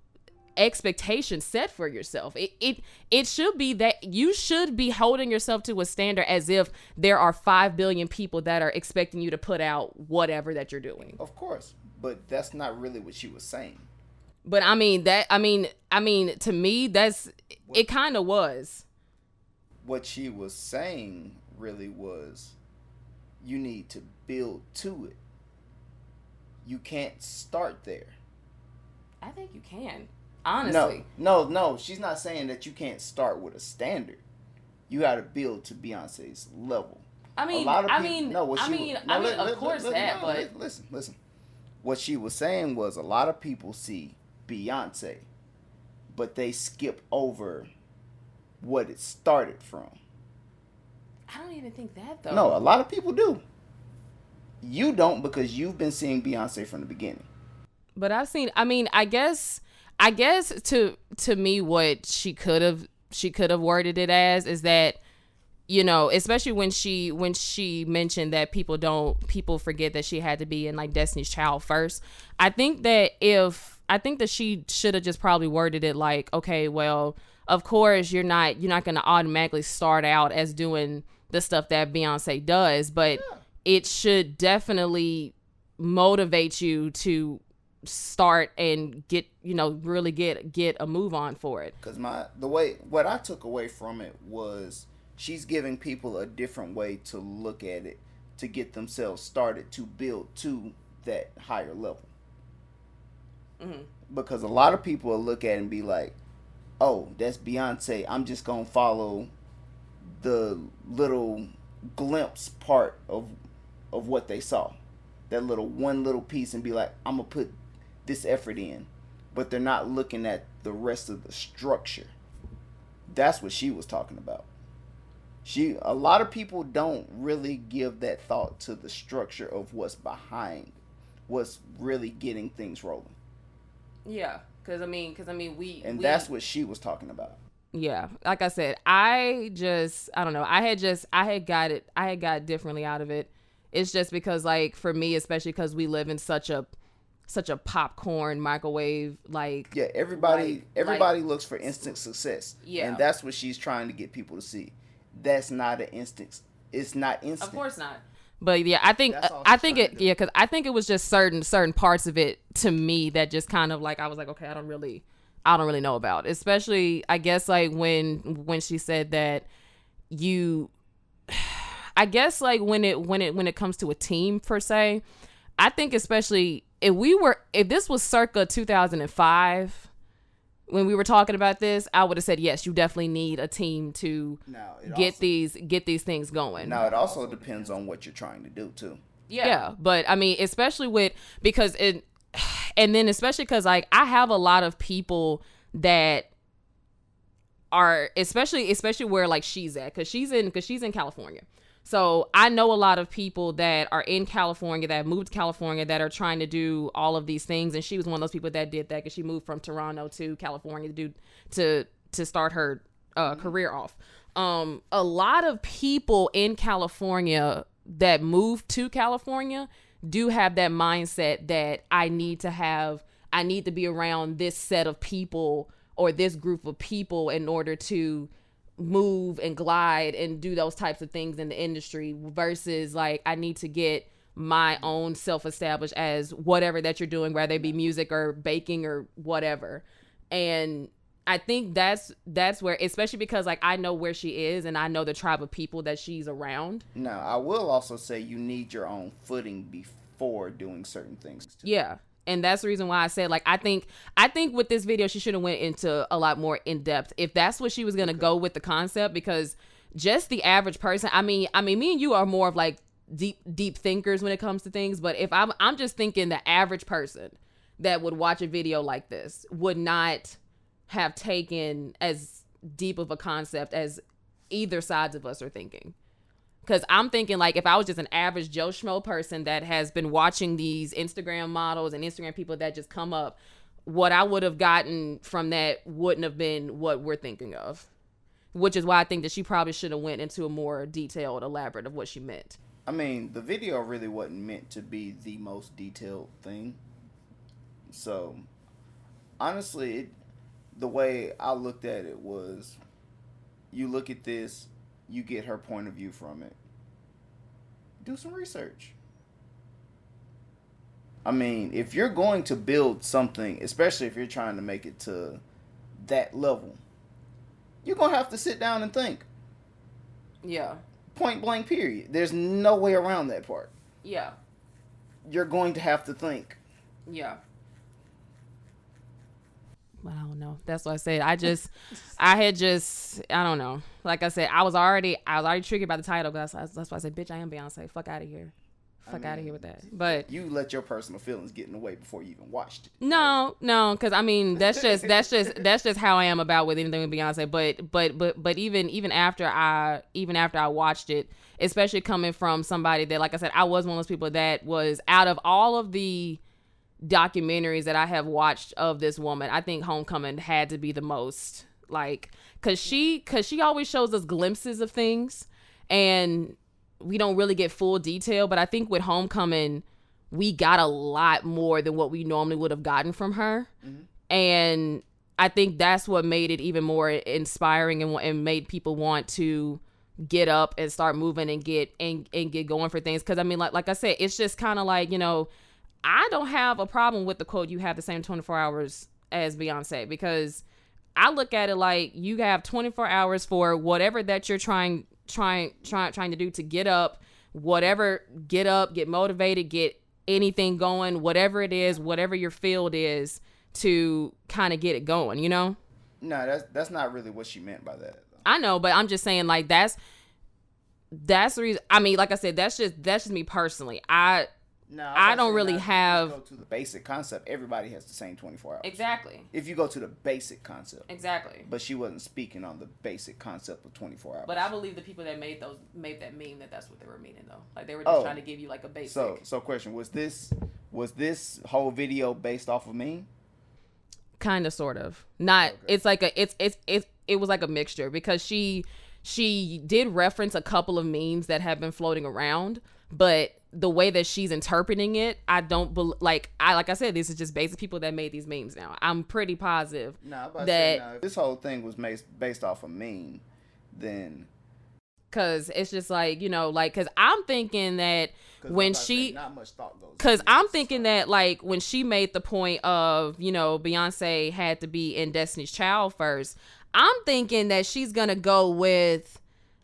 expectation set for yourself. It should be that you should be holding yourself to a standard as if there are 5 billion people that are expecting you to put out whatever that you're doing. Of course, but that's not really what she was saying. But I mean, to me, it kind of was. What she was saying really was, you need to build to it. You can't start there. I think you can. Honestly. No. She's not saying that you can't start with a standard. You got to build to Beyonce's level. Of course, Listen. What she was saying was, a lot of people see Beyonce, but they skip over what it started from. I don't even think that, though. No, a lot of people do. You don't, because you've been seeing Beyonce from the beginning. But I guess to me, what she could have worded it as is that, you know, especially when she mentioned that people forget that she had to be in, like, Destiny's Child first. I think that she should have just probably worded it like, okay, well, of course you're not going to automatically start out as doing the stuff that Beyonce does, but it should definitely motivate you to start and really get a move on for it. Because what I took away from it was, she's giving people a different way to look at it, to get themselves started, to build to that higher level. Mm-hmm. Because a lot of people will look at it and be like, oh, that's Beyonce, I'm just gonna follow the little glimpse part of what they saw, that one little piece, and be like, I'm gonna put this effort in. But they're not looking at the rest of the structure. That's what she was talking about. A lot of people don't really give that thought to the structure of what's behind, what's really getting things rolling. Yeah, because I mean, that's what she was talking about. Yeah, like I said, I don't know. I had got differently out of it. It's just because, like, for me, especially because we live in such a popcorn microwave, like, yeah, everybody looks for instant success. Yeah, and that's what she's trying to get people to see. That's not an instant. It's not instant. Of course not. But yeah, I think because I think it was just certain parts of it to me that just kind of like I was like, okay, I don't really know about. Especially, I guess, like when she said that I guess, like when it comes to a team per se, I think especially if this was circa 2005 when we were talking about this, I would have said yes, you definitely need a team to get these things going. Now it also depends on what you're trying to do too. Yeah, but I mean, especially because like I have a lot of people that are especially where like she's at, because she's in California. So I know a lot of people that are in California, that moved to California, that are trying to do all of these things. And she was one of those people that did that, because she moved from Toronto to California to start her career off. A lot of people in California that moved to California do have that mindset that I need to be around this set of people or this group of people in order to move and glide and do those types of things in the industry, versus like I need to get my own self established as whatever that you're doing, whether it be music or baking or whatever. And I think that's where, especially because like I know where she is and I know the tribe of people that she's around. Now, I will also say you need your own footing before doing certain things too. Yeah. And that's the reason why I said, like, I think with this video, she should have went into a lot more in depth if that's what she was going to go with the concept, because just the average person, I mean, me and you are more of like deep thinkers when it comes to things. But if I'm just thinking the average person that would watch a video like this would not have taken as deep of a concept as either sides of us are thinking. Because I'm thinking, like, if I was just an average Joe Schmo person that has been watching these Instagram models and Instagram people that just come up, what I would have gotten from that wouldn't have been what we're thinking of. Which is why I think that she probably should have went into a more detailed, elaborate of what she meant. I mean, the video really wasn't meant to be the most detailed thing. So, honestly, the way I looked at it was, you look at this, you get her point of view from it. Do some research. I mean, if you're going to build something, especially if you're trying to make it to that level, you're going to have to sit down and think. Yeah. Point blank, period. There's no way around that part. Yeah. You're going to have to think. Yeah. I don't know. That's what I said. I don't know. Like I said, I was already triggered by the title. That's why I said, bitch, I am Beyonce. Fuck out of here. Fuck out of here with that. But you let your personal feelings get in the way before you even watched it. No, because I mean that's just how I am about with anything with Beyonce. But even after I watched it, especially coming from somebody that, like I said, I was one of those people that was, out of all of the documentaries that I have watched of this woman, I think Homecoming had to be the most, like, cause she always shows us glimpses of things and we don't really get full detail, but I think with Homecoming we got a lot more than what we normally would have gotten from her. Mm-hmm. And I think that's what made it even more inspiring and made people want to get up and start moving and get going for things. Cause I mean, like I said, it's just kind of like, you know, I don't have a problem with the quote, you have the same 24 hours as Beyonce, because I look at it like you have 24 hours for whatever that you're trying to do, to get up, get motivated, get anything going, whatever it is, whatever your field is, to kind of get it going, you know? No, that's not really what she meant by that. I know, but I'm just saying, like, that's the reason. I mean, like I said, that's just me personally. No, I don't really have. If you go to the basic concept, everybody has the same 24 hours. Exactly. If you go to the basic concept. Exactly. But she wasn't speaking on the basic concept of 24 hours. But I believe the people that made that meme that's what they were meaning though. Like they were just trying to give you like a basic. So question, was this whole video based off of meme? Kind of, sort of. Not. Okay. It's like it was like a mixture because she did reference a couple of memes that have been floating around, but the way that she's interpreting it, I don't like I said, this is just basic people that made these memes now. I'm pretty positive if this whole thing was based off a meme, then because it's just like, like, because I'm thinking that when she not much thought goes, because I'm thinking that like when she made the point of, Beyonce had to be in Destiny's Child first, I'm thinking that she's gonna go with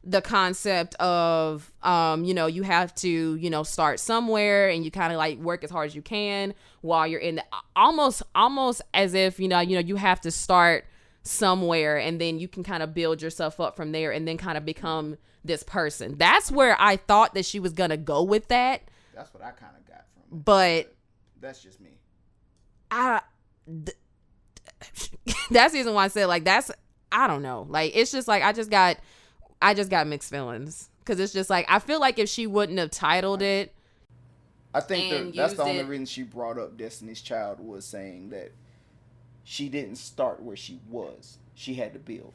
the concept of, you have to, start somewhere and you kind of like work as hard as you can while you're in the almost as if, you have to start somewhere and then you can kind of build yourself up from there and then kind of become this person. That's where I thought that she was going to go with that. That's what I kind of got from it. But that's just me. That's the reason why I said like, I don't know. Like, it's just like, I just got mixed feelings because it's just like I feel like if she wouldn't have titled it, I think that's the only reason she brought up Destiny's Child was saying that she didn't start where she was. She had to build.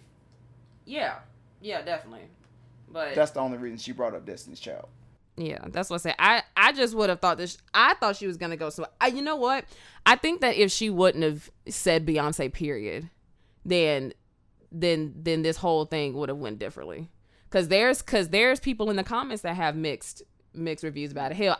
Yeah, definitely. But that's the only reason she brought up Destiny's Child. Yeah, that's what I say. I just would have thought this. I thought she was gonna go. So you know what? I think that if she wouldn't have said Beyonce, period, then this whole thing would have went differently. Cause there's people in the comments that have mixed reviews about it. Hell,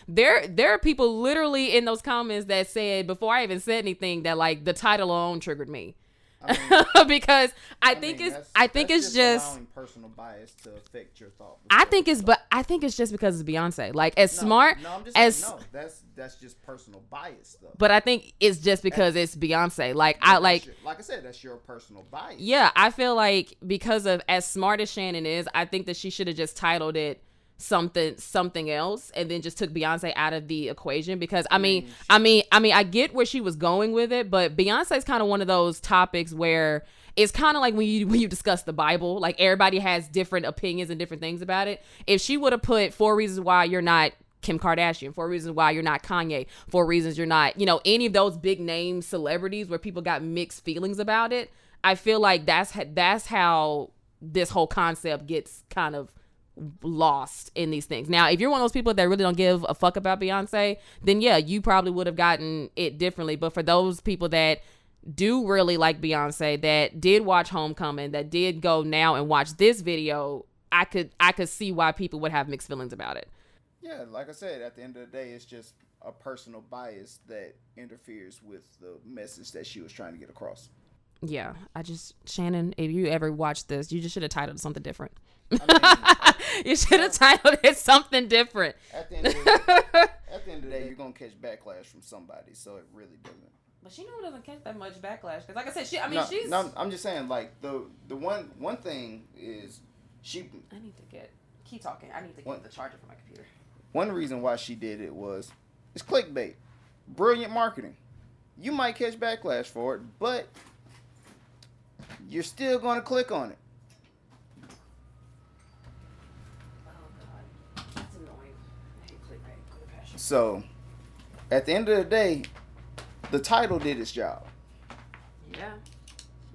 there are people literally in those comments that said before I even said anything that like the title alone triggered me. I mean, because I think it's just allowing personal bias to affect your thought. I think it's just because it's Beyonce. Like that's just personal bias though. But I think it's just because it's Beyonce. Like I said, that's your personal bias. Yeah, I feel like because of as smart as Shannon is, I think that she should have just titled it something else and then just took Beyonce out of the equation because I mean I get where she was going with it, but Beyonce's kind of one of those topics where it's kind of like when you discuss the Bible, like everybody has different opinions and different things about it. If she would have put 4 reasons why you're not Kim Kardashian, 4 reasons why you're not Kanye, 4 reasons you're not, any of those big name celebrities where people got mixed feelings about it, I feel like that's how this whole concept gets kind of lost in these things. Now, if you're one of those people that really don't give a fuck about Beyonce, then yeah, you probably would have gotten it differently. But for those people that do really like Beyonce, that did watch Homecoming, that did go now and watch this video, I could see why people would have mixed feelings about it. Yeah, like I said, at the end of the day, it's just a personal bias that interferes with the message that she was trying to get across. Yeah, Shannon, if you ever watch this, you just should have titled it something different. You should have titled it something different. At the end of the day, you're gonna catch backlash from somebody, so it really doesn't. But she doesn't catch that much backlash because, like I said, she's. No, I'm just saying, like the one thing is she. I need to keep talking. I need to get the charger for my computer. One reason why she did it was it's clickbait, brilliant marketing. You might catch backlash for it, but you're still gonna click on it. So, at the end of the day, the title did its job. Yeah.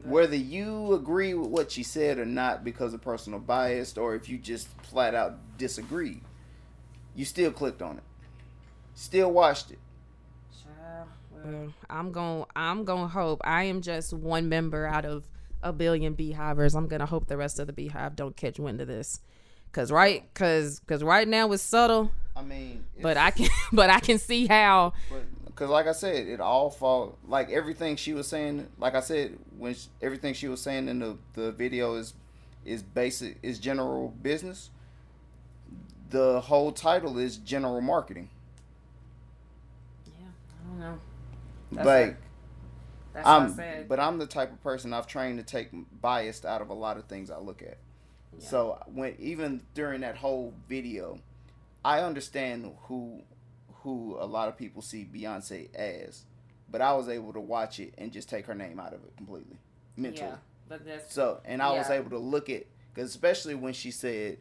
Whether you agree with what she said or not because of personal bias, or if you just flat out disagree, you still clicked on it. Still watched it. Well, I'm gonna hope. I am just one member out of a billion beehivers. I'm gonna hope the rest of the beehive don't catch wind of this. Cause right now it's subtle. I mean, but I can see how. Because like I said, it all fall like everything she was saying. Like I said, everything she was saying in the video is basic, is general business. The whole title is general marketing. Yeah, I don't know. That's what I said. But I'm the type of person I've trained to take bias out of a lot of things I look at. Yeah. So even during that whole video, I understand who who a lot of people see Beyonce as, but I was able to watch it and just take her name out of it completely, mentally. Yeah, but that's so, and I was able to look at, because especially when she said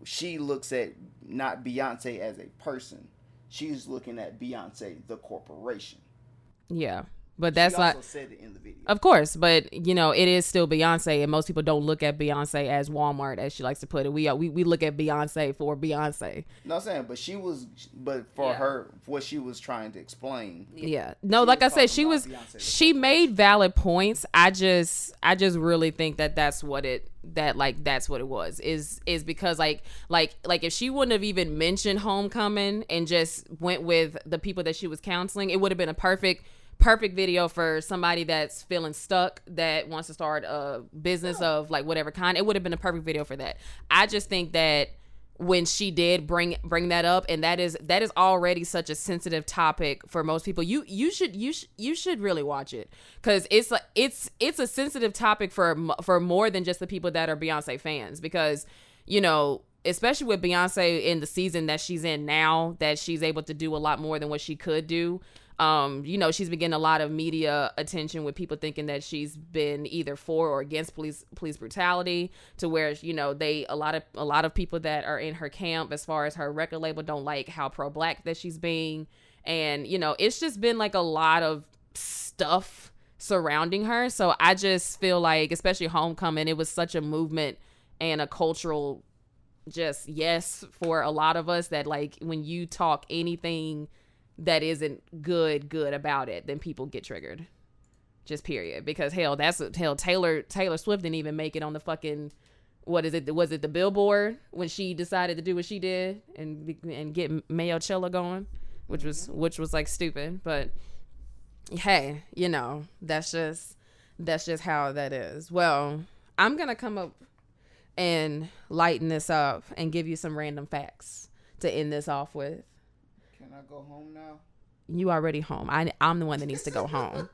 she looks at not Beyonce as a person, she's looking at Beyonce the corporation. Yeah. But that's she also like, said it in the video. Of course, but it is still Beyonce, and most people don't look at Beyonce as Walmart, as she likes to put it. We look at Beyonce for Beyonce. No, I'm saying, but for her, what she was trying to explain. Yeah, no, like I said, she made valid points. I just really think that's what it was. Is because like if she wouldn't have even mentioned Homecoming and just went with the people that she was counseling, it would have been a perfect video for somebody that's feeling stuck, that wants to start a business of like whatever kind. It would have been a perfect video for that. I just think that when she did bring that up, and that is already such a sensitive topic for most people, you should really watch it, because it's a sensitive topic for more than just the people that are Beyonce fans, because especially with Beyonce in the season that she's in now, that she's able to do a lot more than what she could do. She's been getting a lot of media attention with people thinking that she's been either for or against police brutality, to where a lot of people that are in her camp as far as her record label don't like how pro-black that she's being, and it's just been like a lot of stuff surrounding her. So I just feel like, especially Homecoming, it was such a movement and a cultural just yes for a lot of us, that like when you talk anything that isn't good about it, then people get triggered, just period. Because Taylor Swift didn't even make it on the fucking, was it the Billboard when she decided to do what she did and get Mayochella going, which was like stupid. But hey, that's just how that is. Well, I'm gonna come up and lighten this up and give you some random facts to end this off with. Can I go home now? You already home. I'm the one that needs to go home.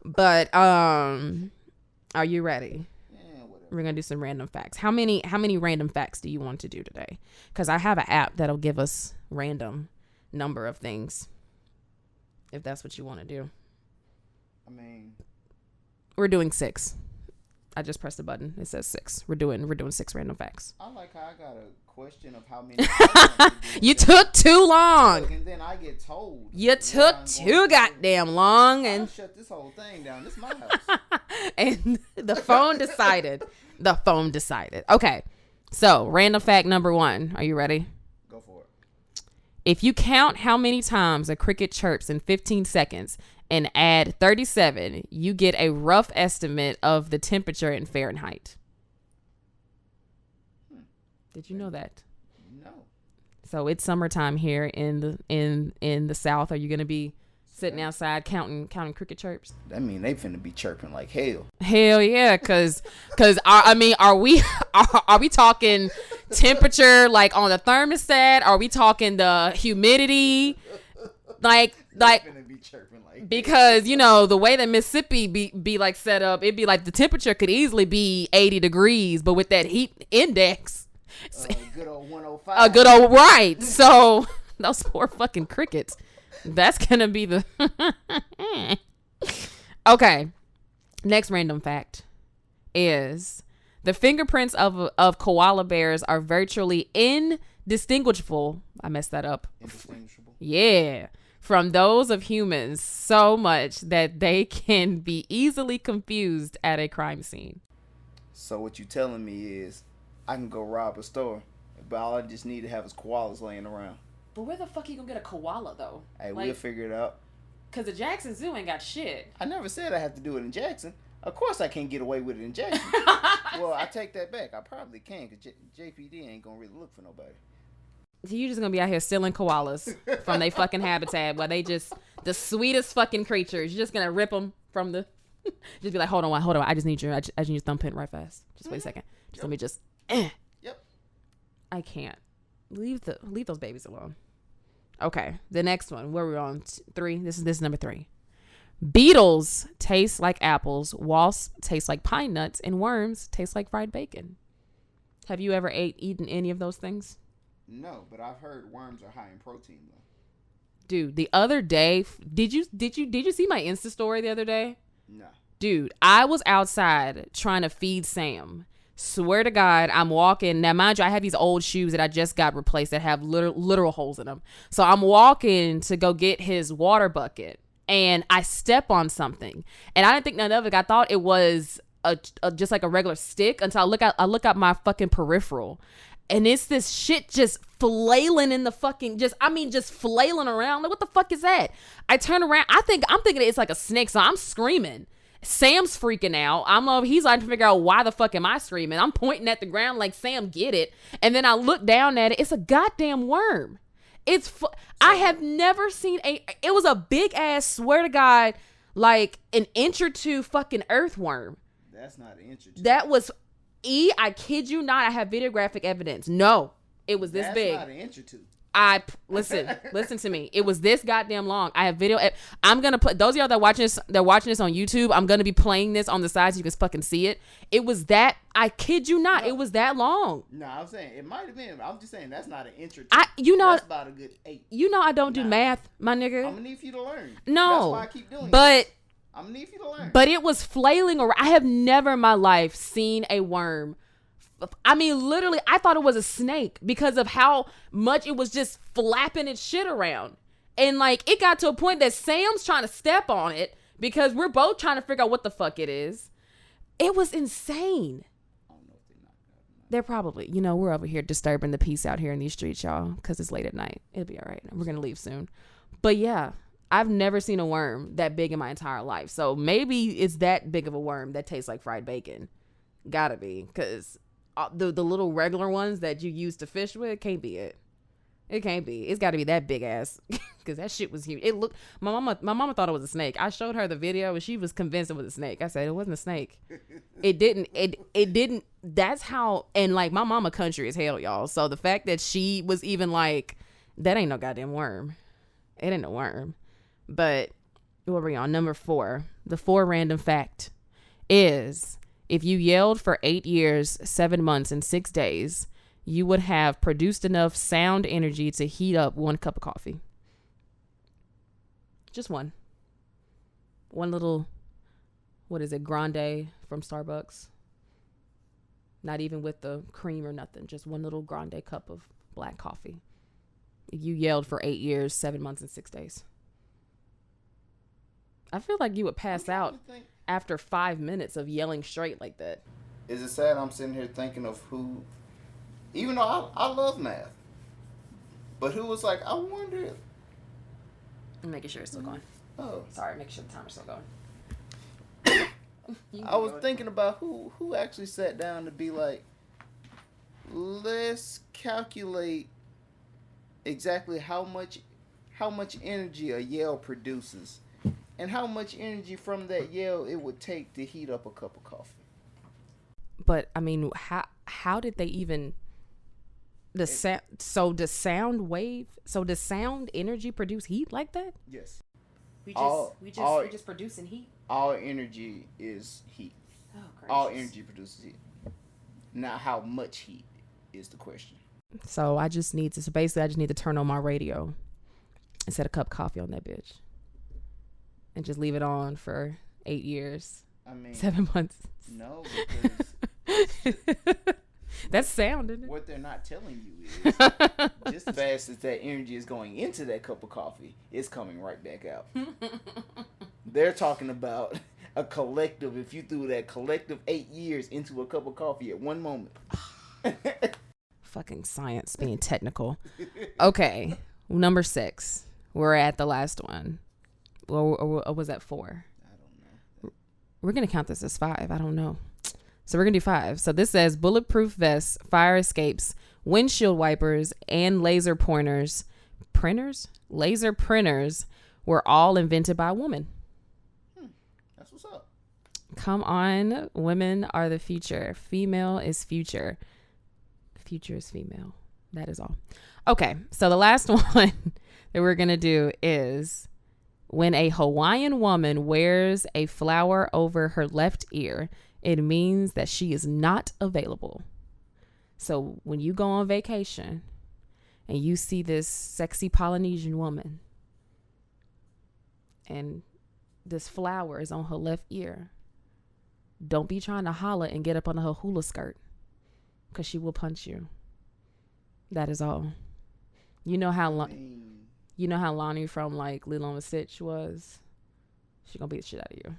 But are you ready? Yeah, whatever. We're gonna do some random facts. How many random facts do you want to do today? Because I have an app that'll give us random number of things, if that's what you want to do. I mean, we're doing 6. I just pressed the button. It says 6. We're doing 6 random facts. I like how I got a question of how many. You took too long. And then I get told. You took too goddamn long, and shut this whole thing down. This is my house. And the phone decided. Okay, so random fact number 1. Are you ready? Go for it. If you count how many times a cricket chirps in 15 seconds and add 37, you get a rough estimate of the temperature in Fahrenheit. Did you know that? No. So it's summertime here in the South. Are you gonna be sitting outside counting cricket chirps? That mean they finna be chirping like hell. Hell yeah, cause are we talking temperature like on the thermostat? Are we talking the humidity? Like Be chirping like because the way that Mississippi be like set up, it'd be like the temperature could easily be 80 degrees, but with that heat index, good old 105. a good old right. So those poor fucking crickets. That's gonna be the okay. Next random fact is the fingerprints of koala bears are virtually indistinguishable. I messed that up. Indistinguishable. Yeah. From those of humans, so much that they can be easily confused at a crime scene. So what you telling me is I can go rob a store, but all I just need to have is koalas laying around. But where the fuck you gonna get a koala though? Hey, we'll figure it out. Cause the Jackson Zoo ain't got shit. I never said I have to do it in Jackson. Of course I can't get away with it in Jackson. Well, I take that back. I probably can, because JPD ain't gonna really look for nobody. So you just gonna be out here stealing koalas from their fucking habitat, where they just the sweetest fucking creatures. You're just gonna rip them from the. Just be like, hold on. I just need your thumbprint right fast. Just wait a second. Just let me just. Yep. I can't leave those babies alone. Okay, the next one. Where we're on 3. This is number 3. Beetles taste like apples. Wasps taste like pine nuts, and worms taste like fried bacon. Have you ever eaten any of those things? No, but I've heard worms are high in protein though. Dude, the other day, did you see my Insta story the other day? No. Dude, I was outside trying to feed Sam. Swear to God, I'm walking. Now, mind you, I have these old shoes that I just got replaced that have literal holes in them. So I'm walking to go get his water bucket, and I step on something, and I didn't think none of it. I thought it was just like a regular stick until I look at my fucking peripheral, and it's this shit just flailing in the fucking just flailing around. Like, what the fuck is that? I turn around. I'm thinking it's like a snake, so I'm screaming. Sam's freaking out. He's like to figure out why the fuck am I screaming. I'm pointing at the ground like, Sam, get it. And then I look down at it. It's a goddamn worm. I have never seen it was a big ass, swear to God, like an inch or two fucking earthworm. That's not an inch or two. That was I kid you not. I have videographic evidence. No, it was this big. That's not an inch or two. Listen to me. It was this goddamn long. I have video. I'm gonna put those of y'all that watching this on YouTube. I'm gonna be playing this on the side so you can fucking see it. It was that. I kid you not. No, it was that long. No, I'm saying it might have been. I'm just saying that's not an inch or two. That's about a good 8. I don't do math, my nigga. I'm gonna need for you to learn. No, that's why I keep doing it. I'm gonna need for you to learn. But it was flailing around. I have never in my life seen a worm. I mean, literally, I thought it was a snake because of how much it was just flapping its shit around. And, like, it got to a point that Sam's trying to step on it because we're both trying to figure out what the fuck it is. It was insane. I don't know if they knocked it out. They're probably, we're over here disturbing the peace out here in these streets, y'all, because it's late at night. It'll be all right. We're going to leave soon. But, yeah, I've never seen a worm that big in my entire life. So maybe it's that big of a worm that tastes like fried bacon. Gotta be, because the little regular ones that you use to fish with can't be it. It can't be. It's got to be that big ass, because that shit was huge. It looked. My mama thought it was a snake. I showed her the video and she was convinced it was a snake. I said it wasn't a snake. It didn't. It didn't. That's how. And like, my mama country as hell, y'all. So the fact that she was even like, that ain't no goddamn worm. It ain't no worm. But what were we on? Number 4. The 4 random fact is, if you yelled for 8 years, 7 months, and 6 days, you would have produced enough sound energy to heat up 1 cup of coffee. Just one. One little, what is it, grande from Starbucks. Not even with the cream or nothing. Just one little grande cup of black coffee. You yelled for 8 years, 7 months, and 6 days. I feel like you would pass out after 5 minutes of yelling straight like that. Is it sad I'm sitting here thinking of who, even though I love math, but who was like, I wonder. I'm making sure it's still going. Oh. Sorry, make sure the timer's still going. I was thinking about who actually sat down to be like, let's calculate exactly how much energy a yell produces, and how much energy from that yell it would take to heat up a cup of coffee. But I mean, how did they even does sound energy produce heat like that? Yes. We just producing heat. All energy is heat. Oh, gracious. All energy produces heat. Now, how much heat is the question. So I just need to turn on my radio and set a cup of coffee on that bitch. And just leave it on for 8 years. I mean, 7 months. No, because that's sound, isn't it? What they're not telling you is just as fast as that energy is going into that cup of coffee, it's coming right back out. They're talking about a collective, if you threw that collective 8 years into a cup of coffee at one moment. Fucking science being technical. Okay, number 6. We're at the last one. Or was that 4? I don't know. We're going to count this as 5. I don't know. So we're going to do 5. So this says bulletproof vests, fire escapes, windshield wipers, and laser printers were all invented by a woman. That's what's up. Come on. Women are the future. Female is future. Future is female. That is all. Okay. So the last one that we're going to do is, when a Hawaiian woman wears a flower over her left ear, it means that she is not available. So when you go on vacation and you see this sexy Polynesian woman and this flower is on her left ear, don't be trying to holler and get up on her hula skirt, because she will punch you. That is all. You know how Lonnie from like Lilo and Stitch was? She gonna beat the shit out of you.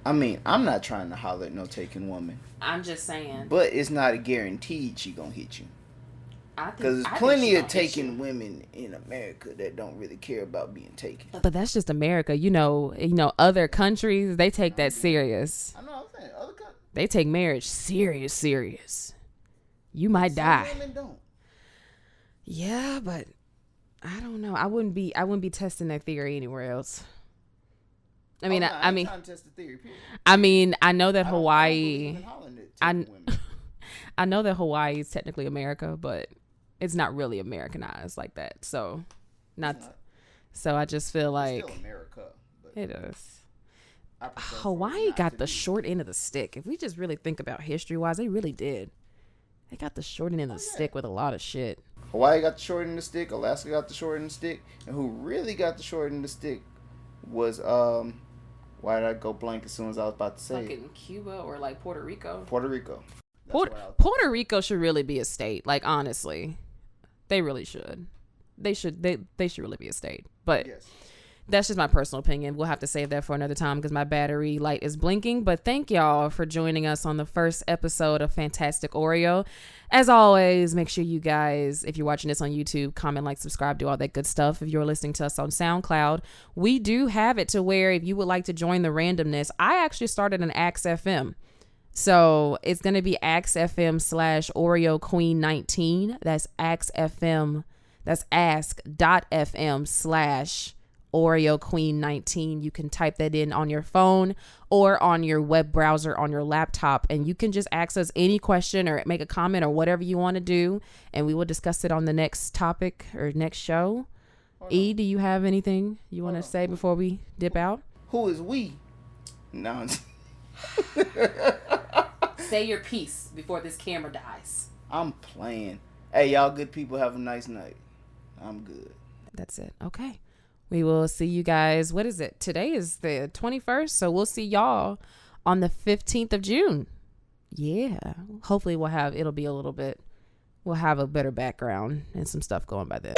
I mean, I'm not trying to holler at no taken woman. I'm just saying. But it's not a guaranteed she gonna hit you. Because there's plenty of taken women in America that don't really care about being taken. But that's just America. You know, other countries, they take that serious. I know, I'm saying other countries. They take marriage serious. You might die. Some women don't. Yeah, but I don't know. I wouldn't be testing that theory anywhere else. I mean, I mean, trying to test the theory, I mean, I know that Hawaii. I know that Hawaii is technically America, but it's not really Americanized like that. So, So I just feel like it's still America. But it is. Hawaii got the short end of the stick. If we just really think about history-wise, they really did. They got the short end of the stick with a lot of shit. Hawaii got the short end of the stick. Alaska got the short end of the stick. And who really got the short end of the stick was why did I go blank as soon as I was about to say fucking Cuba or like Puerto Rico? Puerto Rico. Puerto Rico should really be a state. Like, honestly, they really should. They should really be a state. But yes. That's just my personal opinion. We'll have to save that for another time because my battery light is blinking. But thank y'all for joining us on the first episode of Fantastic OREO. As always, make sure you guys, if you're watching this on YouTube, comment, like, subscribe, do all that good stuff. If you're listening to us on SoundCloud, we do have it to where if you would like to join the randomness, I actually started an Axe FM. So it's going to be Axe FM /Oreo Queen 19. That's Axe FM. That's ask.fm /Oreo Queen 19. You can type that in on your phone or on your web browser on your laptop, and you can just ask us any question or make a comment or whatever you want to do, and we will discuss it on the next topic or next show. E, do you have anything you want to say before we dip out? Who is we? No. Say your piece before this camera dies. I'm playing. Hey, y'all good people, have a nice night. I'm good. That's it. Okay. We will see you guys. What is it? Today is the 21st. So we'll see y'all on the 15th of June. Yeah. Hopefully we'll have a better background and some stuff going by then.